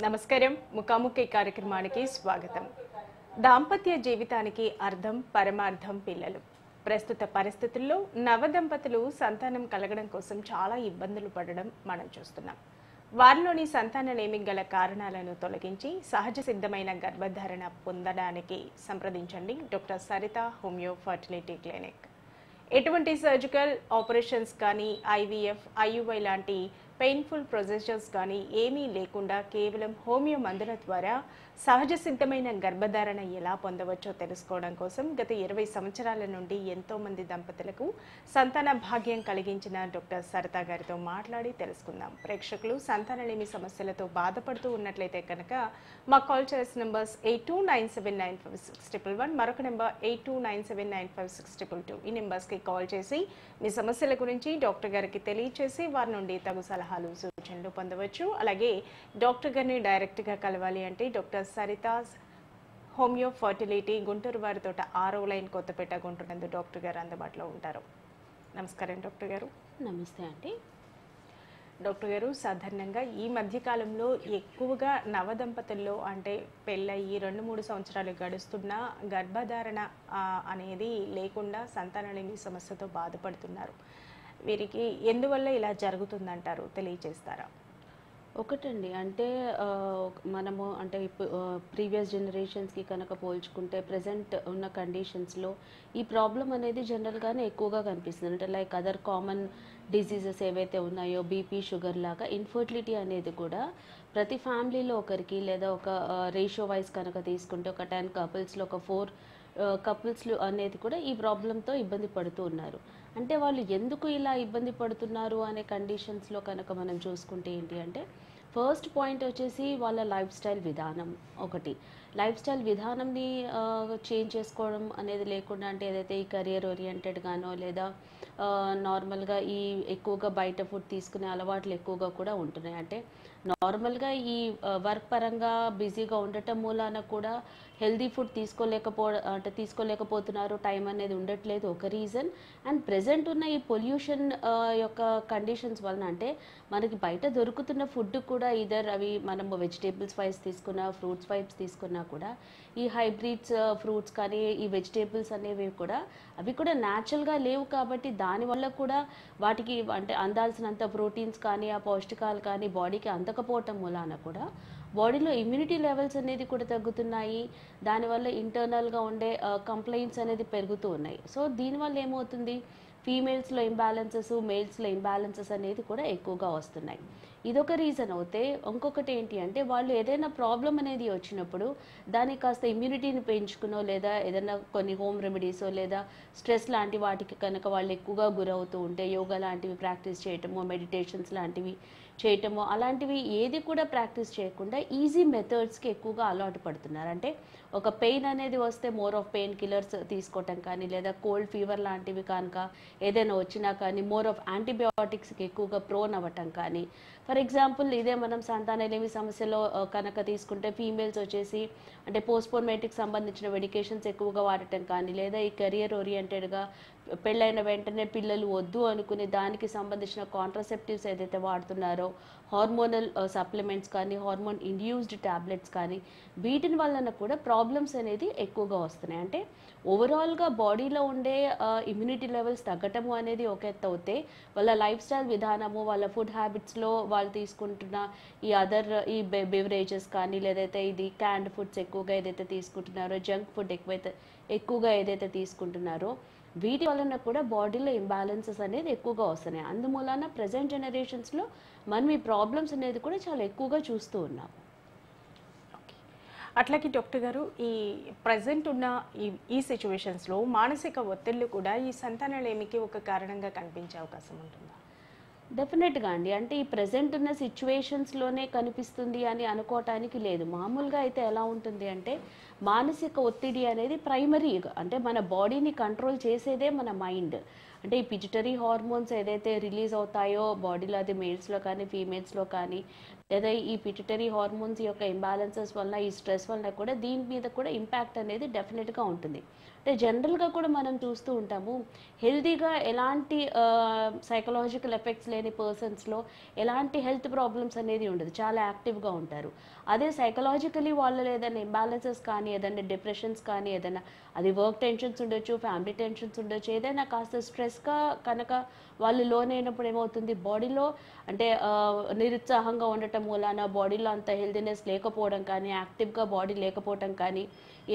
నమస్కారం. ముఖాముఖి కార్యక్రమానికి స్వాగతం. దాంపత్య జీవితానికి అర్థం, పరమార్థం పిల్లలు. ప్రస్తుత పరిస్థితుల్లో నవదంపతులు సంతానం కలగడం కోసం చాలా ఇబ్బందులు పడడం మనం చూస్తున్నాం. వారిలోని సంతానలేమి గల కారణాలను తొలగించి సహజ సిద్ధమైన గర్భధారణ పొందడానికి సంప్రదించండి doctor Saritha homeo fertility clinic. ఎటువంటి సర్జికల్ ఆపరేషన్స్ కానీ, ఐవీఎఫ్, ఐయుఐ లాంటి పెయిన్ఫుల్ ప్రొసీజర్స్ కానీ ఏమీ లేకుండా కేవలం హోమియో మందుల ద్వారా సహజ సిద్ధమైన గర్భధారణ ఎలా పొందవచ్చో తెలుసుకోవడం కోసం గత 20 సంవత్సరాల నుండి ఎంతో మంది దంపతులకు సంతాన భాగ్యం కలిగించిన డాక్టర్ సరిత గారితో మాట్లాడి తెలుసుకుందాం. ప్రేక్షకులు సంతానలేమి సమస్యలతో బాధపడుతూ ఉన్నట్లయితే కనుక మా కాల్ చేసిన నంబర్స్ 8297956111, మరొక నెంబర్ 8297956222. ఈ నెంబర్స్కి కాల్ చేసి మీ సమస్యల గురించి డాక్టర్ గారికి తెలియచేసి వారి నుండి తగు సలహాలు సూచనలు పొందవచ్చు. అలాగే డాక్టర్ గారిని డైరెక్ట్గా కలవాలి అంటే doctor Sarita's homeo fertility, Guntur వారి తోట 6వ లైన్, కొత్తపేట, గుంటూరు నందు డాక్టర్ గారు అందుబాటులో ఉంటారు. నమస్కారం డాక్టర్ గారు. నమస్తే అండి. డాక్టర్ గారు, సాధారణంగా ఈ మధ్యకాలంలో ఎక్కువగా నవదంపతుల్లో అంటే పెళ్ళయి 2-3 సంవత్సరాలు గడుస్తున్నా గర్భధారణ అనేది లేకుండా సంతానలేమి సమస్యతో బాధపడుతున్నారు. వీరికి ఎందువల్ల ఇలా జరుగుతుందంటారు, తెలియజేస్తారా? ఒకటండి, అంటే మనము అంటే ప్రీవియస్ జనరేషన్స్కి కనుక పోల్చుకుంటే ప్రజెంట్ ఉన్న కండిషన్స్లో ఈ ప్రాబ్లం అనేది జనరల్గానే ఎక్కువగా కనిపిస్తుంది. అంటే లైక్ అదర్ కామన్ డిసీజెస్ ఏవైతే ఉన్నాయో బీపీ, షుగర్ లాగా ఇన్ఫర్టిలిటీ అనేది కూడా ప్రతి ఫ్యామిలీలో ఒకరికి, లేదా ఒక రేషియో వైజ్ కనుక తీసుకుంటే ఒక 10 కపుల్స్లో ఒక 4 కపుల్స్లు అనేది కూడా ఈ ప్రాబ్లంతో ఇబ్బంది పడుతూ ఉన్నారు. అంటే వాళ్ళు ఎందుకు ఇలా ఇబ్బంది పడుతున్నారు అనే కండిషన్స్లో కనుక మనం చూసుకుంటే ఏంటి అంటే, ఫస్ట్ పాయింట్ వచ్చేసి వాళ్ళ లైఫ్ స్టైల్ విధానం. ఒకటి, లైఫ్ స్టైల్ విధానంని చేంజ్ చేసుకోవడం అనేది లేకుండా, అంటే ఏదైతే ఈ కెరియర్ ఓరియంటెడ్గానో లేదా నార్మల్గా ఈ ఎక్కువగా బయట ఫుడ్ తీసుకునే అలవాట్లు ఎక్కువగా కూడా ఉంటున్నాయి. అంటే నార్మల్గా ఈ వర్క్ పరంగా బిజీగా ఉండటం మూలాన కూడా హెల్దీ ఫుడ్ తీసుకోలేకపోతున్నారు, టైం అనేది ఉండట్లేదు ఒక రీజన్. అండ్ ప్రెజెంట్ ఉన్న ఈ పొల్యూషన్ యొక్క కండిషన్స్ వలన, అంటే మనకి బయట దొరుకుతున్న ఫుడ్ కూడా ఇదర్ అవి మనము వెజిటేబుల్స్ వైజ్ తీసుకున్నా, ఫ్రూట్స్ వైజ్ తీసుకున్నా కూడా ఈ హైబ్రిడ్స్ ఫ్రూట్స్ కానీ ఈ వెజిటేబుల్స్ అనేవి కూడా అవి కూడా న్యాచురల్గా లేవు. కాబట్టి దానివల్ల కూడా వాటికి అంటే అందాల్సినంత ప్రోటీన్స్ కానీ ఆ పౌష్టికాలు కానీ బాడీకి అందకపోవటం మూలాన కూడా బాడీలో ఇమ్యూనిటీ లెవెల్స్ అనేది కూడా తగ్గుతున్నాయి. దానివల్ల ఇంటర్నల్గా ఉండే కంప్లైంట్స్ అనేది పెరుగుతూ ఉన్నాయి. సో దీనివల్ల ఏమవుతుంది, ఫీమేల్స్లో ఇంబ్యాలెన్సెస్, మేల్స్లో ఇంబ్యాలెన్సెస్ అనేది కూడా ఎక్కువగా వస్తున్నాయి. ఇదొక రీజన్ అవుతే, ఇంకొకటి ఏంటి అంటే వాళ్ళు ఏదైనా ప్రాబ్లం అనేది వచ్చినప్పుడు దానికి కాస్త ఇమ్యూనిటీని పెంచుకునో, లేదా ఏదైనా కొన్ని హోమ్ రెమెడీసో లేదా స్ట్రెస్ లాంటి వాటికి కనుక వాళ్ళు ఎక్కువగా గురవుతూ ఉంటే యోగా లాంటివి ప్రాక్టీస్ చేయటమో, మెడిటేషన్స్ లాంటివి చేయటమో, అలాంటివి ఏది కూడా ప్రాక్టీస్ చేయకుండా ఈజీ మెథడ్స్కి ఎక్కువగా అలవాటు పడుతున్నారు. అంటే ఒక పెయిన్ అనేది వస్తే మోర్ ఆఫ్ పెయిన్ కిల్లర్స్ తీసుకోవటం కానీ, లేదా కోల్డ్ ఫీవర్ లాంటివి కనుక ఏదైనా వచ్చినా కానీ మోర్ ఆఫ్ యాంటీబయాటిక్స్కి ఎక్కువగా ప్రోన్ అవ్వటం కానీ. ఫర్ ఎగ్జాంపుల్, ఇదే మనం సంతానలేమి సమస్యలో కనుక తీసుకుంటే ఫీమేల్స్ వచ్చేసి అంటే పోస్ట్పోన్మేటిక్ సంబంధించిన మెడికేషన్స్ ఎక్కువగా వాడటం కానీ, లేదా ఈ కెరియర్ ఓరియంటెడ్గా పెళ్ళైన వెంటనే పిల్లలు వద్దు అనుకుని దానికి సంబంధించిన కాంట్రాసెప్టివ్స్ ఏదైతే వాడుతున్నారో, హార్మోనల్ సప్లిమెంట్స్ కానీ, హార్మోన్ ఇండ్యూస్డ్ ట్యాబ్లెట్స్ కానీ, వీటిని వలన కూడా ప్రాబ్లమ్స్ అనేది ఎక్కువగా వస్తున్నాయి. అంటే ఓవరాల్గా బాడీలో ఉండే ఇమ్యూనిటీ లెవెల్స్ తగ్గటము అనేది ఒక ఎత్తు అవుతే, వాళ్ళ లైఫ్ స్టైల్ విధానము, వాళ్ళ ఫుడ్ హ్యాబిట్స్లో వాళ్ళు తీసుకుంటున్న ఈ అదర్ ఈ బెవరేజెస్ కానీ, లేదైతే ఇది క్యాండ్ ఫుడ్స్ ఎక్కువగా ఏదైతే తీసుకుంటున్నారో, జంక్ ఫుడ్ ఎక్కువగా ఏదైతే తీసుకుంటున్నారో, వీటి వలన కూడా బాడీలో ఇంబ్యాలెన్సెస్ అనేది ఎక్కువగా వస్తున్నాయి. అందుమూలన ప్రజెంట్ జనరేషన్స్లో మనం ఈ ప్రాబ్లమ్స్ అనేది కూడా చాలా ఎక్కువగా చూస్తూ ఉన్నాం. అట్లాగే డాక్టర్ గారు, ఈ ప్రజెంట్ ఉన్న ఈ సిచ్యువేషన్స్లో మానసిక ఒత్తిళ్లు కూడా ఈ సంతానలేమికి ఒక కారణంగా కనిపించే అవకాశం ఉంటుందా? డెఫినెట్గా అండి. అంటే ఈ ప్రజెంట్ ఉన్న సిచ్యువేషన్స్లోనే కనిపిస్తుంది అని అనుకోవటానికి లేదు. మామూలుగా అయితే ఎలా ఉంటుంది అంటే, మానసిక ఒత్తిడి అనేది ప్రైమరీగా అంటే మన బాడీని కంట్రోల్ చేసేదే మన మైండ్. అంటే ఈ పిట్యూటరీ హార్మోన్స్ ఏదైతే రిలీజ్ అవుతాయో బాడీలో, అది మేల్స్లో కానీ ఫీమేల్స్లో కానీ, లేదా ఈ పిట్యూటరీ హార్మోన్స్ యొక్క ఇంబ్యాలెన్సెస్ వలన, ఈ స్ట్రెస్ వలన కూడా దీని మీద కూడా ఇంపాక్ట్ అనేది డెఫినెట్గా ఉంటుంది. అంటే జనరల్గా కూడా మనం చూస్తూ ఉంటాము, హెల్తీగా ఎలాంటి సైకలాజికల్ ఎఫెక్ట్స్ లేని పర్సన్స్లో ఎలాంటి హెల్త్ ప్రాబ్లమ్స్ అనేది ఉండదు, చాలా యాక్టివ్గా ఉంటారు. అదే సైకలాజికలీ వాళ్ళలో ఏదైనా ఇంబ్యాలెన్సెస్ కానీ, ఏదైనా డిప్రెషన్స్ కానీ, ఏదైనా అది వర్క్ టెన్షన్స్ ఉండొచ్చు, ఫ్యామిలీ టెన్షన్స్ ఉండొచ్చు, ఏదైనా కాస్త స్ట్రెస్గా కనుక వాళ్ళు లోనైనప్పుడు ఏమవుతుంది, బాడీలో అంటే నిరుత్సాహంగా ఉండటం మూలాన బాడీలో అంత హెల్తీనెస్ లేకపోవడం కానీ, యాక్టివ్గా బాడీ లేకపోవడం కానీ,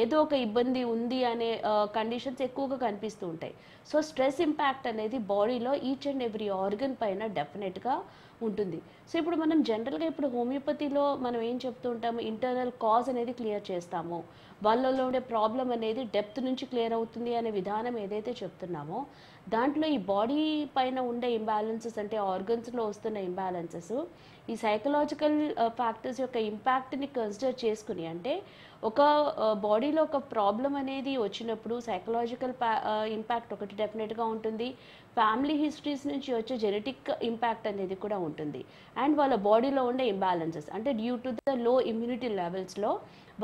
ఏదో ఒక ఇబ్బంది ఉంది అనే కండిషన్స్ ఎక్కువగా కనిపిస్తూ ఉంటాయి. సో స్ట్రెస్ ఇంపాక్ట్ అనేది బాడీలో ఈచ్ అండ్ ఎవ్రీ ఆర్గన్ పైన డెఫినెట్గా ఉంటుంది. సో ఇప్పుడు మనం జనరల్గా ఇప్పుడు హోమియోపతిలో మనం ఏం చెప్తూ ఉంటాము, ఇంటర్నల్ కాజ్ అనేది క్లియర్ చేస్తాము, వాళ్ళలో ఉండే ప్రాబ్లం అనేది డెప్త్ నుంచి క్లియర్ అవుతుంది అనే విధానం ఏదైతే చెప్తున్నామో, దాంట్లో ఈ బాడీ పైన ఉండే ఇంబ్యాలెన్సెస్ అంటే ఆర్గన్స్లో వస్తున్న ఇంబ్యాలెన్సెస్ ఈ సైకలాజికల్ ఫ్యాక్టర్స్ యొక్క ఇంపాక్ట్ని కన్సిడర్ చేసుకుని, అంటే ఒక బాడీలో ఒక ప్రాబ్లం అనేది వచ్చినప్పుడు సైకలాజికల్ ఇంపాక్ట్ ఒకటి డెఫినెట్గా ఉంటుంది, ఫ్యామిలీ హిస్టరీస్ నుంచి వచ్చే జెనెటిక్ ఇంపాక్ట్ అనేది కూడా ఉంటుంది, అండ్ వాళ్ళ బాడీలో ఉండే ఇంబ్యాలెన్సెస్ అంటే due to the low immunity లెవెల్స్లో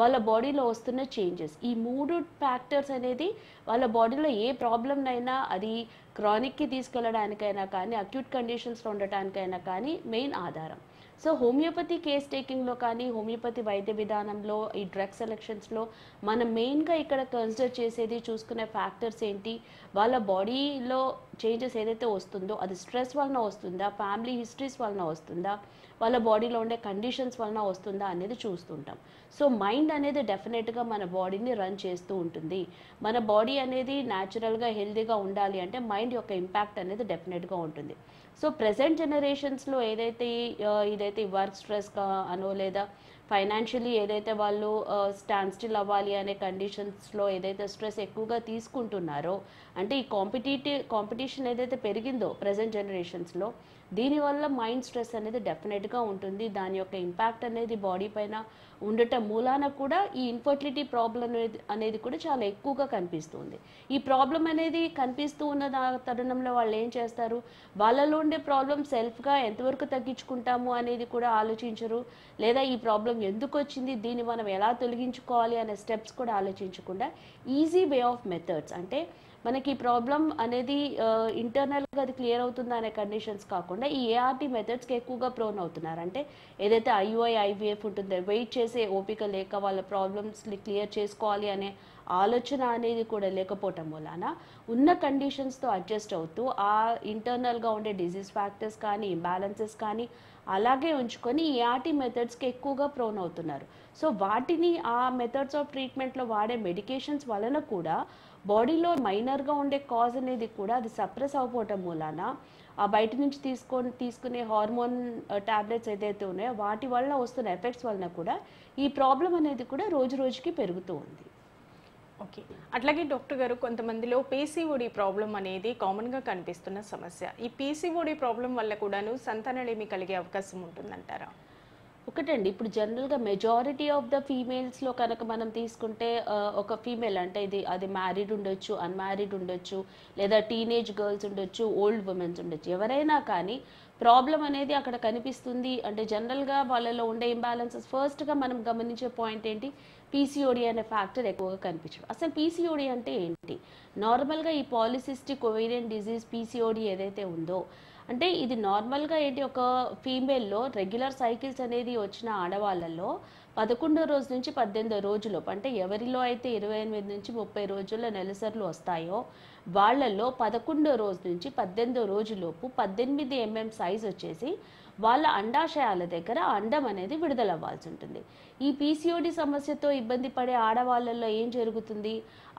వాళ్ళ బాడీలో వస్తున్న చేంజెస్, ఈ 3 ఫ్యాక్టర్స్ అనేది వాళ్ళ బాడీలో ఏ ప్రాబ్లంనైనా అది క్రానిక్కి తీసుకెళ్ళడానికైనా కానీ, అక్యూట్ కండిషన్స్లో ఉండటానికైనా కానీ మెయిన్ ఆధారం. సో హోమియోపతి కేస్ టేకింగ్లో కానీ, హోమియోపతి వైద్య విధానంలో ఈ డ్రగ్ సెలెక్షన్స్లో మనం మెయిన్గా ఇక్కడ కన్సిడర్ చేసేది, చూసుకునే ఫ్యాక్టర్స్ ఏంటి, వాళ్ళ బాడీలో చేంజెస్ ఏదైతే వస్తుందో అది స్ట్రెస్ వలన వస్తుందా, ఫ్యామిలీ హిస్టరీస్ వలన వస్తుందా, వాళ్ళ బాడీలో ఉండే కండిషన్స్ వలన వస్తుందా అనేది చూస్తుంటాం. సో మైండ్ అనేది డెఫినెట్గా మన బాడీని రన్ చేస్తూ ఉంటుంది. మన బాడీ అనేది న్యాచురల్గా హెల్తీగా ఉండాలి అంటే మైండ్ యొక్క ఇంపాక్ట్ అనేది డెఫినెట్గా ఉంటుంది. సో ప్రెసెంట్ జనరేషన్స్లో ఇదైతే వర్క్ స్ట్రెస్ అనో లేదా ఫైనాన్షియలీ ఏదైతే వాళ్ళు స్టాండ్ స్టిల్ అవ్వాలి అనే కండిషన్స్లో ఏదైతే స్ట్రెస్ ఎక్కువగా తీసుకుంటున్నారో, అంటే ఈ కాంపిటీషన్ ఏదైతే పెరిగిందో ప్రజెంట్ జనరేషన్స్లో, దీనివల్ల మైండ్ స్ట్రెస్ అనేది డెఫినెట్గా ఉంటుంది. దాని యొక్క ఇంపాక్ట్ అనేది బాడీ పైన ఉండటం మూలాన కూడా ఈ ఇన్ఫర్టిలిటీ ప్రాబ్లం అనేది కూడా చాలా ఎక్కువగా కనిపిస్తుంది. ఈ ప్రాబ్లం అనేది కనిపిస్తూ ఉన్న తరుణంలో వాళ్ళు ఏం చేస్తారు, వాళ్ళలో ఉండే ప్రాబ్లం సెల్ఫ్గా ఎంతవరకు తగ్గించుకుంటాము అనేది కూడా ఆలోచించరు, లేదా ఈ ప్రాబ్లం ఎందుకు వచ్చింది, దీన్ని మనం ఎలా తొలగించుకోవాలి అనే స్టెప్స్ కూడా ఆలోచించకుండా ఈజీ వే ఆఫ్ మెథడ్స్, అంటే మనకి ప్రాబ్లం అనేది ఇంటర్నల్గా అది క్లియర్ అవుతుందా అనే కండిషన్స్ కాకుండా ఈ ఏఆర్టీ మెథడ్స్కి ఎక్కువగా ప్రోన్ అవుతున్నారు. అంటే ఏదైతే ఐయుఐ ఐవీఎఫ్ ఉంటుందో, వెయిట్ చేసే ఓపిక లేక వాళ్ళ ప్రాబ్లమ్స్ని క్లియర్ చేసుకోవాలి అనే ఆలోచన అనేది కూడా లేకపోవటం వలన ఉన్న కండిషన్స్తో అడ్జస్ట్ అవుతూ ఆ ఇంటర్నల్గా ఉండే డిజీజ్ ఫ్యాక్టర్స్ కానీ, ఇంబ్యాలెన్సెస్ కానీ అలాగే ఉంచుకొని ఈ ఏఆర్టీ మెథడ్స్కి ఎక్కువగా ప్రోన్ అవుతున్నారు. సో వాటిని ఆ మెథడ్స్ ఆఫ్ ట్రీట్మెంట్లో వాడే మెడికేషన్స్ వలన కూడా బాడీలో మైనర్గా ఉండే కాజ్ అనేది కూడా అది సప్రెస్ అయిపోవటం మూలాన ఆ బయట నుంచి తీసుకునే హార్మోన్ టాబ్లెట్స్ ఏదైతే ఉన్నాయో వాటి వల్ల వస్తున్న ఎఫెక్ట్స్ వలన కూడా ఈ ప్రాబ్లం అనేది కూడా రోజు రోజుకి పెరుగుతూ ఉంది. ఓకే, అట్లాగే డాక్టర్ గారు, కొంతమందిలో పీసీఓడి ప్రాబ్లం అనేది కామన్గా కనిపిస్తున్న సమస్య. ఈ పీసీఓడి ప్రాబ్లం వల్ల కూడాను సంతానలేమి కలిగే అవకాశం ఉంటుందంటారా? ఒకటండి, ఇప్పుడు జనరల్గా మెజారిటీ ఆఫ్ ద ఫీమేల్స్లో కనుక మనం తీసుకుంటే ఒక ఫీమేల్ అంటే అది మ్యారీడ్ ఉండొచ్చు, అన్మ్యారీడ్ ఉండొచ్చు, లేదా టీనేజ్ గర్ల్స్ ఉండొచ్చు, ఓల్డ్ ఉమెన్స్ ఉండొచ్చు, ఎవరైనా కానీ ప్రాబ్లం అనేది అక్కడ కనిపిస్తుంది. అంటే జనరల్గా వాళ్ళలో ఉండే ఇంబ్యాలెన్సెస్ ఫస్ట్గా మనం గమనించే పాయింట్ ఏంటి, పీసీఓడి అనే ఫ్యాక్టర్ ఎక్కువగా కనిపించడం. అసలు పీసీఓడి అంటే ఏంటి? నార్మల్గా ఈ పాలిసిస్టిక్ ఓవేరియన్ డిజీజ్ పీసీఓడి ఏదైతే ఉందో, అంటే ఇది నార్మల్గా ఏంటి, ఒక ఫీమేల్లో రెగ్యులర్ సైకిల్స్ అనేది వచ్చిన ఆడవాళ్ళలో 11వ రోజు నుంచి 18వ రోజులోపు, అంటే ఎవరిలో అయితే 28 నుంచి 30 రోజుల్లో నెలసర్లు వస్తాయో వాళ్ళల్లో 11వ రోజు నుంచి 18వ రోజులోపు 18 mm సైజ్ వచ్చేసి వాళ్ళ అండాశయాల దగ్గర అండం అనేది విడుదలవ్వాల్సి ఉంటుంది. ఈ పీసీఓడి సమస్యతో ఇబ్బంది పడే ఆడవాళ్ళల్లో ఏం జరుగుతుంది,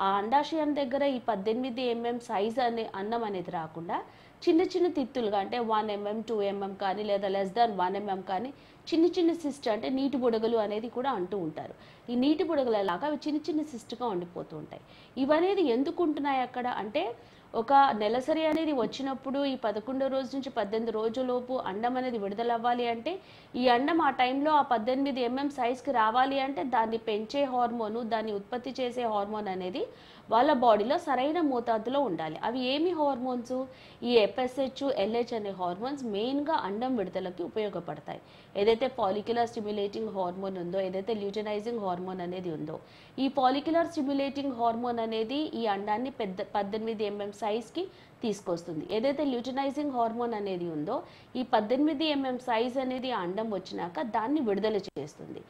ఆ అండాశయం దగ్గర ఈ 18 mm సైజ్ అనే అన్నం అనేది రాకుండా చిన్న చిన్న తిత్తులుగా, అంటే 1 mm 2 mm కానీ లేదా లెస్ దాన్ 1 mm కానీ చిన్న చిన్న సిస్ట్, అంటే నీటి బుడగలు అనేది కూడా అంటూ ఉంటారు. ఈ నీటి బుడగలలాగా అవి చిన్న చిన్న సిస్ట్గా ఉండిపోతూ ఉంటాయి. ఇవనేది ఎందుకు ఉంటున్నాయి అక్కడ అంటే, ఒక నెలసరి అనేది వచ్చినప్పుడు ఈ 11వ రోజు నుంచి 18 రోజులోపు అండం అనేది విడుదలవ్వాలి అంటే, ఈ అండం ఆ టైంలో ఆ 18 mm సైజ్కి రావాలి అంటే దాన్ని పెంచే హార్మోను, దాన్ని ఉత్పత్తి చేసే హార్మోన్ అనేది వాళ్ళ బాడీలో సరైన మోతాదులో ఉండాలి. అవి ఏమి హార్మోన్స్? ఈ FSH, LH అనే హార్మోన్స్ మెయిన్గా అండం విడుదలకి ఉపయోగపడతాయి. ఏదైతే ఫాలిక్యులర్ స్టిమ్యులేటింగ్ హార్మోన్ ఉందో, ఏదైతే ల్యూటెనైజింగ్ హార్మోన్ అనేది ఉందో, ఈ ఫాలిక్యులర్ స్టిమ్యులేటింగ్ హార్మోన్ అనేది ఈ అండాన్ని 18 mm సైజ్కి తీసుకొస్తుంది. ఏదైతే ల్యూటెనైజింగ్ హార్మోన్ అనేది ఉందో, ఈ 18 mm సైజ్ అనేది అండం వచ్చినాక దాన్ని విడుదల చేస్తుంది.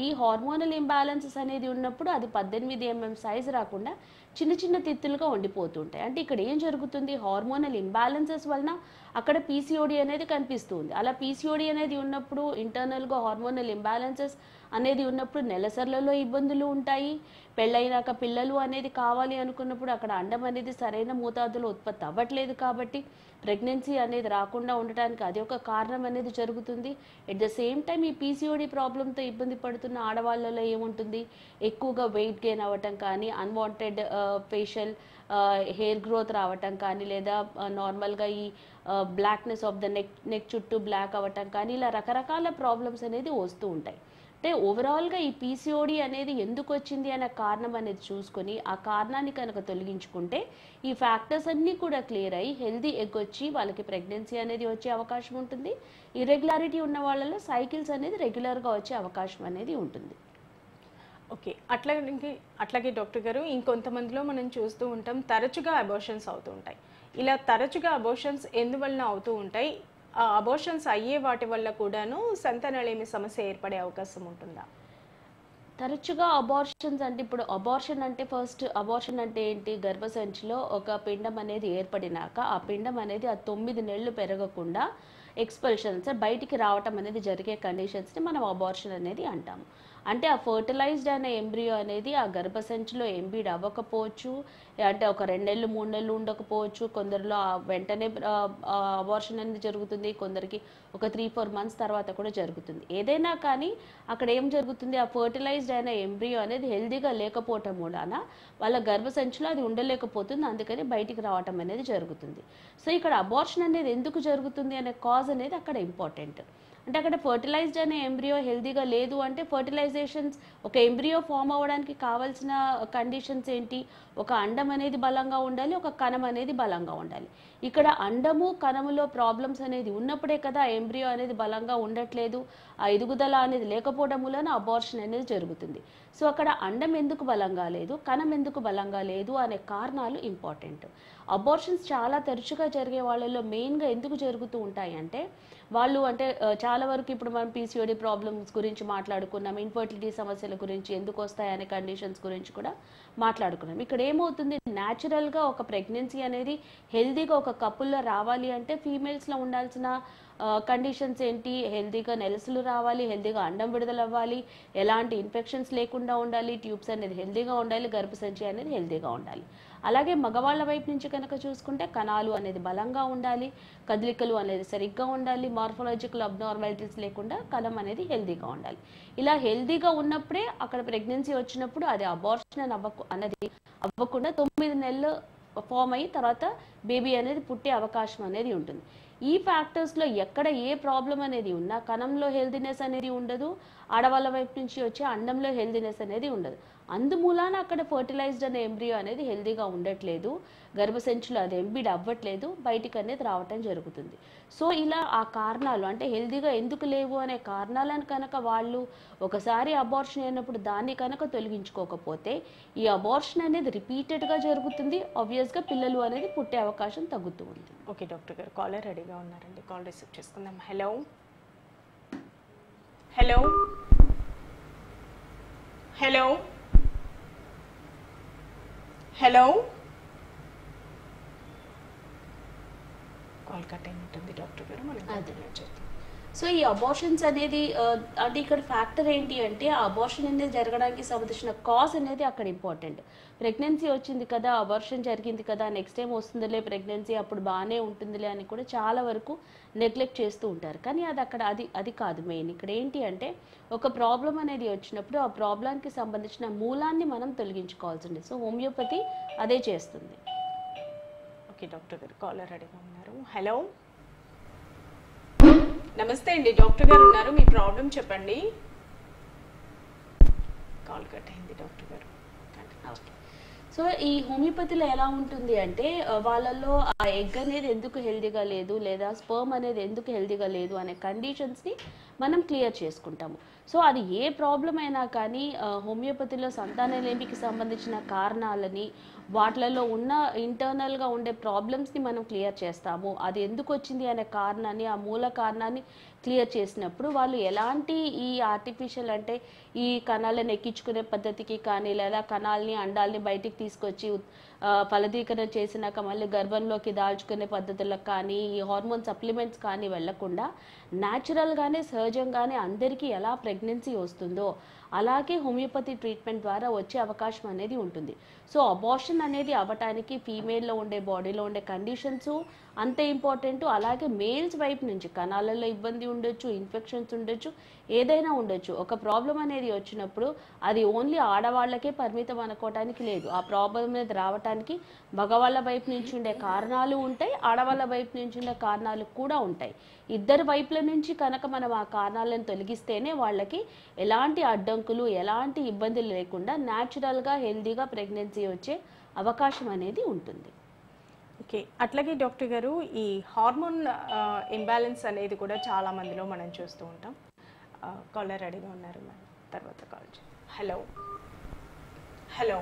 ఈ హార్మోనల్ ఇంబ్యాలెన్సెస్ అనేది ఉన్నప్పుడు అది 18 mm సైజ్ రాకుండా చిన్న చిన్న తిత్తులుగా ఉండిపోతుంటాయి. అంటే ఇక్కడ ఏం జరుగుతుంది? హార్మోనల్ ఇంబ్యాలెన్సెస్ వలన అక్కడ PCOD అనేది కనిపిస్తుంది. అలా PCOD అనేది ఉన్నప్పుడు ఇంటర్నల్గా హార్మోనల్ ఇంబ్యాలెన్సెస్ అనేది ఉన్నప్పుడు నెలసర్లలో ఇబ్బందులు ఉంటాయి. పెళ్ళైనాక పిల్లలు అనేది కావాలి అనుకున్నప్పుడు అక్కడ అండం అనేది సరైన మోతాదులో ఉత్పత్తి అవ్వట్లేదు, కాబట్టి ప్రెగ్నెన్సీ అనేది రాకుండా ఉండటానికి అది ఒక కారణం అనేది జరుగుతుంది. ఎట్ ద సేమ్ టైం ఈ PCOD ప్రాబ్లంతో ఇబ్బంది పడుతున్న ఆడవాళ్ళలో ఏముంటుంది? ఎక్కువగా వెయిట్ గెయిన్ అవ్వటం కానీ, అన్వాంటెడ్ ఫేషియల్ హెయిర్ గ్రోత్ రావటం కానీ, లేదా నార్మల్గా ఈ బ్లాక్నెస్ ఆఫ్ ద నెక్ చుట్టూ బ్లాక్ అవ్వటం కానీ, ఇలా రకరకాల ప్రాబ్లమ్స్ అనేది వస్తూ ఉంటాయి. అంటే ఓవరాల్గా ఈ PCOD అనేది ఎందుకు వచ్చింది అనే కారణం అనేది చూసుకొని ఆ కారణాన్ని కనుక తొలగించుకుంటే ఈ ఫ్యాక్టర్స్ అన్నీ కూడా క్లియర్ అయ్యి హెల్దీ ఎగ్ వచ్చి వాళ్ళకి ప్రెగ్నెన్సీ అనేది వచ్చే అవకాశం ఉంటుంది. ఇర్రెగ్యులారిటీ ఉన్న వాళ్ళలో సైకిల్స్ అనేది రెగ్యులర్గా వచ్చే అవకాశం అనేది ఉంటుంది. ఓకే, అట్లాగే డాక్టర్ గారు, ఇంకొంతమందిలో మనం చూస్తూ ఉంటాం తరచుగా అబోర్షన్స్ అవుతూ ఉంటాయి. ఇలా తరచుగా అబోర్షన్స్ ఎందువలన అవుతూ ఉంటాయి? ఆ అబోర్షన్స్ అయ్యే వాటి వల్ల కూడాను సంతానలేమి సమస్య ఏర్పడే అవకాశం ఉంటుందా? తరచుగా అబార్షన్స్ అంటే, ఇప్పుడు అబార్షన్ అంటే ఫస్ట్ అబార్షన్ అంటే ఏంటి? గర్భసంచిలో ఒక పిండం అనేది ఏర్పడినాక ఆ పిండం అనేది ఆ 9 నెలలు పెరగకుండా ఎక్స్పల్షన్స్ బయటికి రావటం అనేది జరిగే కండిషన్స్ని మనం అబార్షన్ అనేది అంటాము. అంటే ఆ ఫర్టిలైజ్డ్ అనే ఎంబ్రియో అనేది ఆ గర్భసంచిలో ఎంబీడ్ అవ్వకపోవచ్చు, అంటే ఒక 2 నెలలు 3 నెలలు ఉండకపోవచ్చు. కొందరిలో వెంటనే అబార్షన్ అనేది జరుగుతుంది, కొందరికి ఒక 3-4 months తర్వాత కూడా జరుగుతుంది. ఏదైనా కానీ అక్కడ ఏం జరుగుతుంది? ఆ ఫర్టిలైజ్డ్ అయిన ఎంబ్రియో అనేది హెల్దీగా లేకపోవటం మూలాన వాళ్ళ గర్భసంచిలో అది ఉండలేకపోతుంది, అందుకని బయటికి రావటం అనేది జరుగుతుంది. సో ఇక్కడ అబార్షన్ అనేది ఎందుకు జరుగుతుంది అనే కాజ్ అనేది అక్కడ ఇంపార్టెంట్. అంటే అక్కడ ఫర్టిలైజ్డ్ అనే ఎంబ్రియో హెల్దీగా లేదు అంటే ఫర్టిలైజేషన్స్ ఒక ఎంబ్రియో ఫామ్ అవ్వడానికి కావాల్సిన కండిషన్స్ ఏంటి? ఒక అండం అనేది బలంగా ఉండాలి, ఒక కణం అనేది బలంగా ఉండాలి. ఇక్కడ అండము కణములో ప్రాబ్లమ్స్ అనేది ఉన్నప్పుడే కదా ఎంబ్రియో అనేది బలంగా ఉండట్లేదు, ఆ ఎదుగుదల అనేది లేకపోవడం వలన అబార్షన్ అనేది జరుగుతుంది. సో అక్కడ అండం ఎందుకు బలంగా లేదు, కణం ఎందుకు బలంగా లేదు అనే కారణాలు ఇంపార్టెంట్. అబార్షన్స్ చాలా తరచుగా జరిగే వాళ్ళలో మెయిన్గా ఎందుకు జరుగుతూ ఉంటాయి అంటే వాళ్ళు అంటే చాలా వరకు ఇప్పుడు మనం PCOD ప్రాబ్లమ్స్ గురించి మాట్లాడుకున్నాం, ఇన్ఫర్టిలిటీ సమస్యల గురించి ఎందుకు వస్తాయనే కండిషన్స్ గురించి కూడా మాట్లాడుకున్నాం. ఇక్కడ ఏమవుతుంది? న్యాచురల్గా ఒక ప్రెగ్నెన్సీ అనేది హెల్దీగా ఒక కపుల్లో రావాలి అంటే ఫీమేల్స్లో ఉండాల్సిన కండిషన్స్ ఏంటి? హెల్దీగా నెలసలు రావాలి, హెల్దీగా అండం విడుదల అవ్వాలి, ఎలాంటి ఇన్ఫెక్షన్స్ లేకుండా ఉండాలి, ట్యూబ్స్ అనేది హెల్దీగా ఉండాలి, గర్భసంచి అనేది హెల్దీగా ఉండాలి. అలాగే మగవాళ్ళ వైపు నుంచి కనుక చూసుకుంటే కణాలు అనేది బలంగా ఉండాలి, కదలికలు అనేది సరిగ్గా ఉండాలి, మార్ఫాలజికల్ అబ్నార్మాలిటీస్ లేకుండా కణం అనేది హెల్దీగా ఉండాలి. ఇలా హెల్దీగా ఉన్నప్పుడే అక్కడ ప్రెగ్నెన్సీ వచ్చినప్పుడు అది అబార్షన్ అనేది అవ్వకుండా 9 నెలలు ఫామ్ అయ్యి తర్వాత బేబీ అనేది పుట్టే అవకాశం అనేది ఉంటుంది. ఈ ఫ్యాక్టర్స్లో ఎక్కడ ఏ ప్రాబ్లం అనేది ఉన్నా కణంలో హెల్దీనెస్ అనేది ఉండదు, ఆడవాళ్ళ వైపు నుంచి వచ్చే అండంలో హెల్దీనెస్ అనేది ఉండదు. అందుమూలాన అక్కడ ఫర్టిలైజ్డ్ అనే ఎంబ్రియో అనేది హెల్దీగా ఉండట్లేదు, గర్భసంచిలో అది ఎంబీడ్ అవ్వట్లేదు, బయటికి అనేది రావటం జరుగుతుంది. సో ఇలా ఆ కారణాలు అంటే హెల్దీగా ఎందుకు లేవు అనే కారణాలను కనుక వాళ్ళు ఒకసారి అబార్షన్ అయినప్పుడు దాన్ని కనుక తొలగించుకోకపోతే ఈ అబార్షన్ అనేది రిపీటెడ్గా జరుగుతుంది, ఆబ్వియస్గా పిల్లలు అనేది పుట్టే అవకాశం తగ్గుతూ ఉంది. ఓకే డాక్టర్ గారు, కాలర్ రెడీగా ఉన్నారండి, కాల్ రిసీవ్ చేసుకుందాం. Hello hello hello hello call cut అయిన ఉంటుంది డాక్టర్ గారు, మనం కంటిన్యూ చేద్దాం. సో ఈ అబార్షన్స్ అనేది అంటే ఇక్కడ ఫ్యాక్టర్ ఏంటి అంటే ఆ అబార్షన్ అనేది జరగడానికి సంబంధించిన కాజ్ అనేది అక్కడ ఇంపార్టెంట్. ప్రెగ్నెన్సీ వచ్చింది కదా, అబార్షన్ జరిగింది కదా, నెక్స్ట్ టైం వస్తుందిలే ప్రెగ్నెన్సీ అప్పుడు బాగానే ఉంటుందిలే అని కూడా చాలా వరకు నెగ్లెక్ట్ చేస్తూ ఉంటారు. కానీ అది అక్కడ అది కాదు మెయిన్. ఇక్కడ ఏంటి అంటే ఒక ప్రాబ్లం అనేది వచ్చినప్పుడు ఆ ప్రాబ్లంకి సంబంధించిన మూలాన్ని మనం తొలగించుకోవాల్సి ఉంది. సో హోమియోపతి అదే చేస్తుంది. ఓకే డాక్టర్ గారు, కాలర్ రెడీగా ఉన్నారు. హలో నమస్తే అండి, డాక్టర్ గారు ఉన్నారు, మీ ప్రాబ్లం చెప్పండి. కాల్ కట్ అయింది డాక్టర్ గారు. సో ఈ హోమియోపతిలో ఎలా ఉంటుంది అంటే వాళ్ళల్లో ఆ ఎగ్ అనేది ఎందుకు హెల్దీగా లేదు లేదా స్పర్మ్ అనేది ఎందుకు హెల్దీగా లేదు అనే కండిషన్స్ని మనం క్లియర్ చేసుకుంటాము. సో అది ఏ ప్రాబ్లం అయినా కానీ హోమియోపతిలో సంతానలేమికి సంబంధించిన కారణాలని వాటిలలో ఉన్న ఇంటర్నల్గా ఉండే ప్రాబ్లమ్స్ని మనం క్లియర్ చేస్తాము. అది ఎందుకు వచ్చింది అనే కారణాన్ని, ఆ మూల కారణాన్ని క్లియర్ చేసినప్పుడు వాళ్ళు ఎలాంటి ఈ ఆర్టిఫిషియల్ అంటే ఈ కణాలను ఎక్కించుకునే పద్ధతికి కానీ లేదా కణాలని అండాలని బయటికి తీసుకొచ్చి ఫలదీకరణ చేసినాక మళ్ళీ గర్భంలోకి దాల్చుకునే పద్ధతులకు కానీ ఈ హార్మోన్ సప్లిమెంట్స్ కానీ వెళ్లకుండా న్యాచురల్గానే సహజంగానే అందరికీ ఎలా ప్రెగ్నెన్సీ వస్తుందో అలాగే హోమియోపతి ట్రీట్మెంట్ ద్వారా వచ్చే అవకాశం అనేది ఉంటుంది. సో అబార్షన్ అనేది అవ్వటానికి ఫీమేల్లో ఉండే బాడీలో ఉండే కండిషన్స్ అంతే ఇంపార్టెంట్. అలాగే మేల్స్ వైపు నుంచి కణాలలో ఇబ్బంది ఉండొచ్చు, ఇన్ఫెక్షన్స్ ఉండొచ్చు, ఏదైనా ఉండొచ్చు. ఒక ప్రాబ్లం అనేది వచ్చినప్పుడు అది ఓన్లీ ఆడవాళ్ళకే పరిమితం అనుకోవటానికి లేదు. ఆ ప్రాబ్లం అనేది రావటానికి మగవాళ్ళ వైపు నుంచి ఉండే కారణాలు ఉంటాయి, ఆడవాళ్ళ వైపు నుంచి ఉండే కారణాలు కూడా ఉంటాయి. ఇద్దరు వైపుల నుంచి కనుక మనం ఆ కారణాలను తొలగిస్తేనే వాళ్ళకి ఎలాంటి అడ్డంకులు ఎలాంటి ఇబ్బందులు లేకుండా న్యాచురల్గా హెల్దీగా ప్రెగ్నెన్సీ వచ్చే అవకాశం అనేది ఉంటుంది. ఓకే, అట్లాగే డాక్టర్ గారు ఈ హార్మోన్ ఇంబ్యాలెన్స్ అనేది కూడా చాలా మందిలో మనం చూస్తూ ఉంటాం. కాలర్ రెడీగా ఉన్నారు మేడం, తర్వాత కాల్ చేయండి. హలో హలో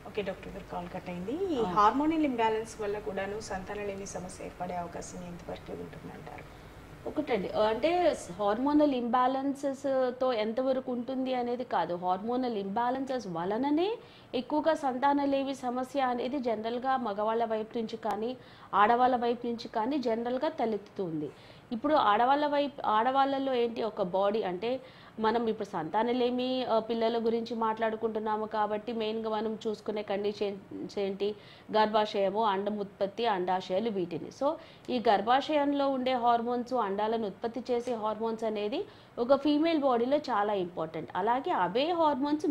ఓకే డాక్టర్ గారు, కాల్ కట్ అయింది. ఈ హార్మోనల్ ఇంబ్యాలెన్స్ వల్ల కూడాను సంతానలేమి సమస్య ఏర్పడే అవకాశం ఎంతవరకు ఉంటుందంటారు? ఒకటండి, అంటే హార్మోనల్ ఇంబ్యాలెన్సెస్తో ఎంతవరకు ఉంటుంది అనేది కాదు, హార్మోనల్ ఇంబ్యాలెన్సెస్ వలననే ఎక్కువగా సంతానలేమి సమస్య అనేది జనరల్గా మగవాళ్ళ వైపు నుంచి కానీ ఆడవాళ్ళ వైపు నుంచి కానీ జనరల్గా తలెత్తుతుంది. ఇప్పుడు ఆడవాళ్ళలో ఏంటి, ఒక బాడీ అంటే మనం ఇప్పుడు సంతానలేమి పిల్లల గురించి మాట్లాడుకుంటున్నాము కాబట్టి మెయిన్గా మనం చూసుకునే కండిషన్స్ ఏంటి, గర్భాశయము, అండం ఉత్పత్తి, అండాశయాలు, వీటిని. సో ఈ గర్భాశయంలో ఉండే హార్మోన్స్, అండాలను ఉత్పత్తి చేసే హార్మోన్స్ అనేది ఒక ఫీమేల్ బాడీలో చాలా ఇంపార్టెంట్. అలాగే అవే హార్మోన్స్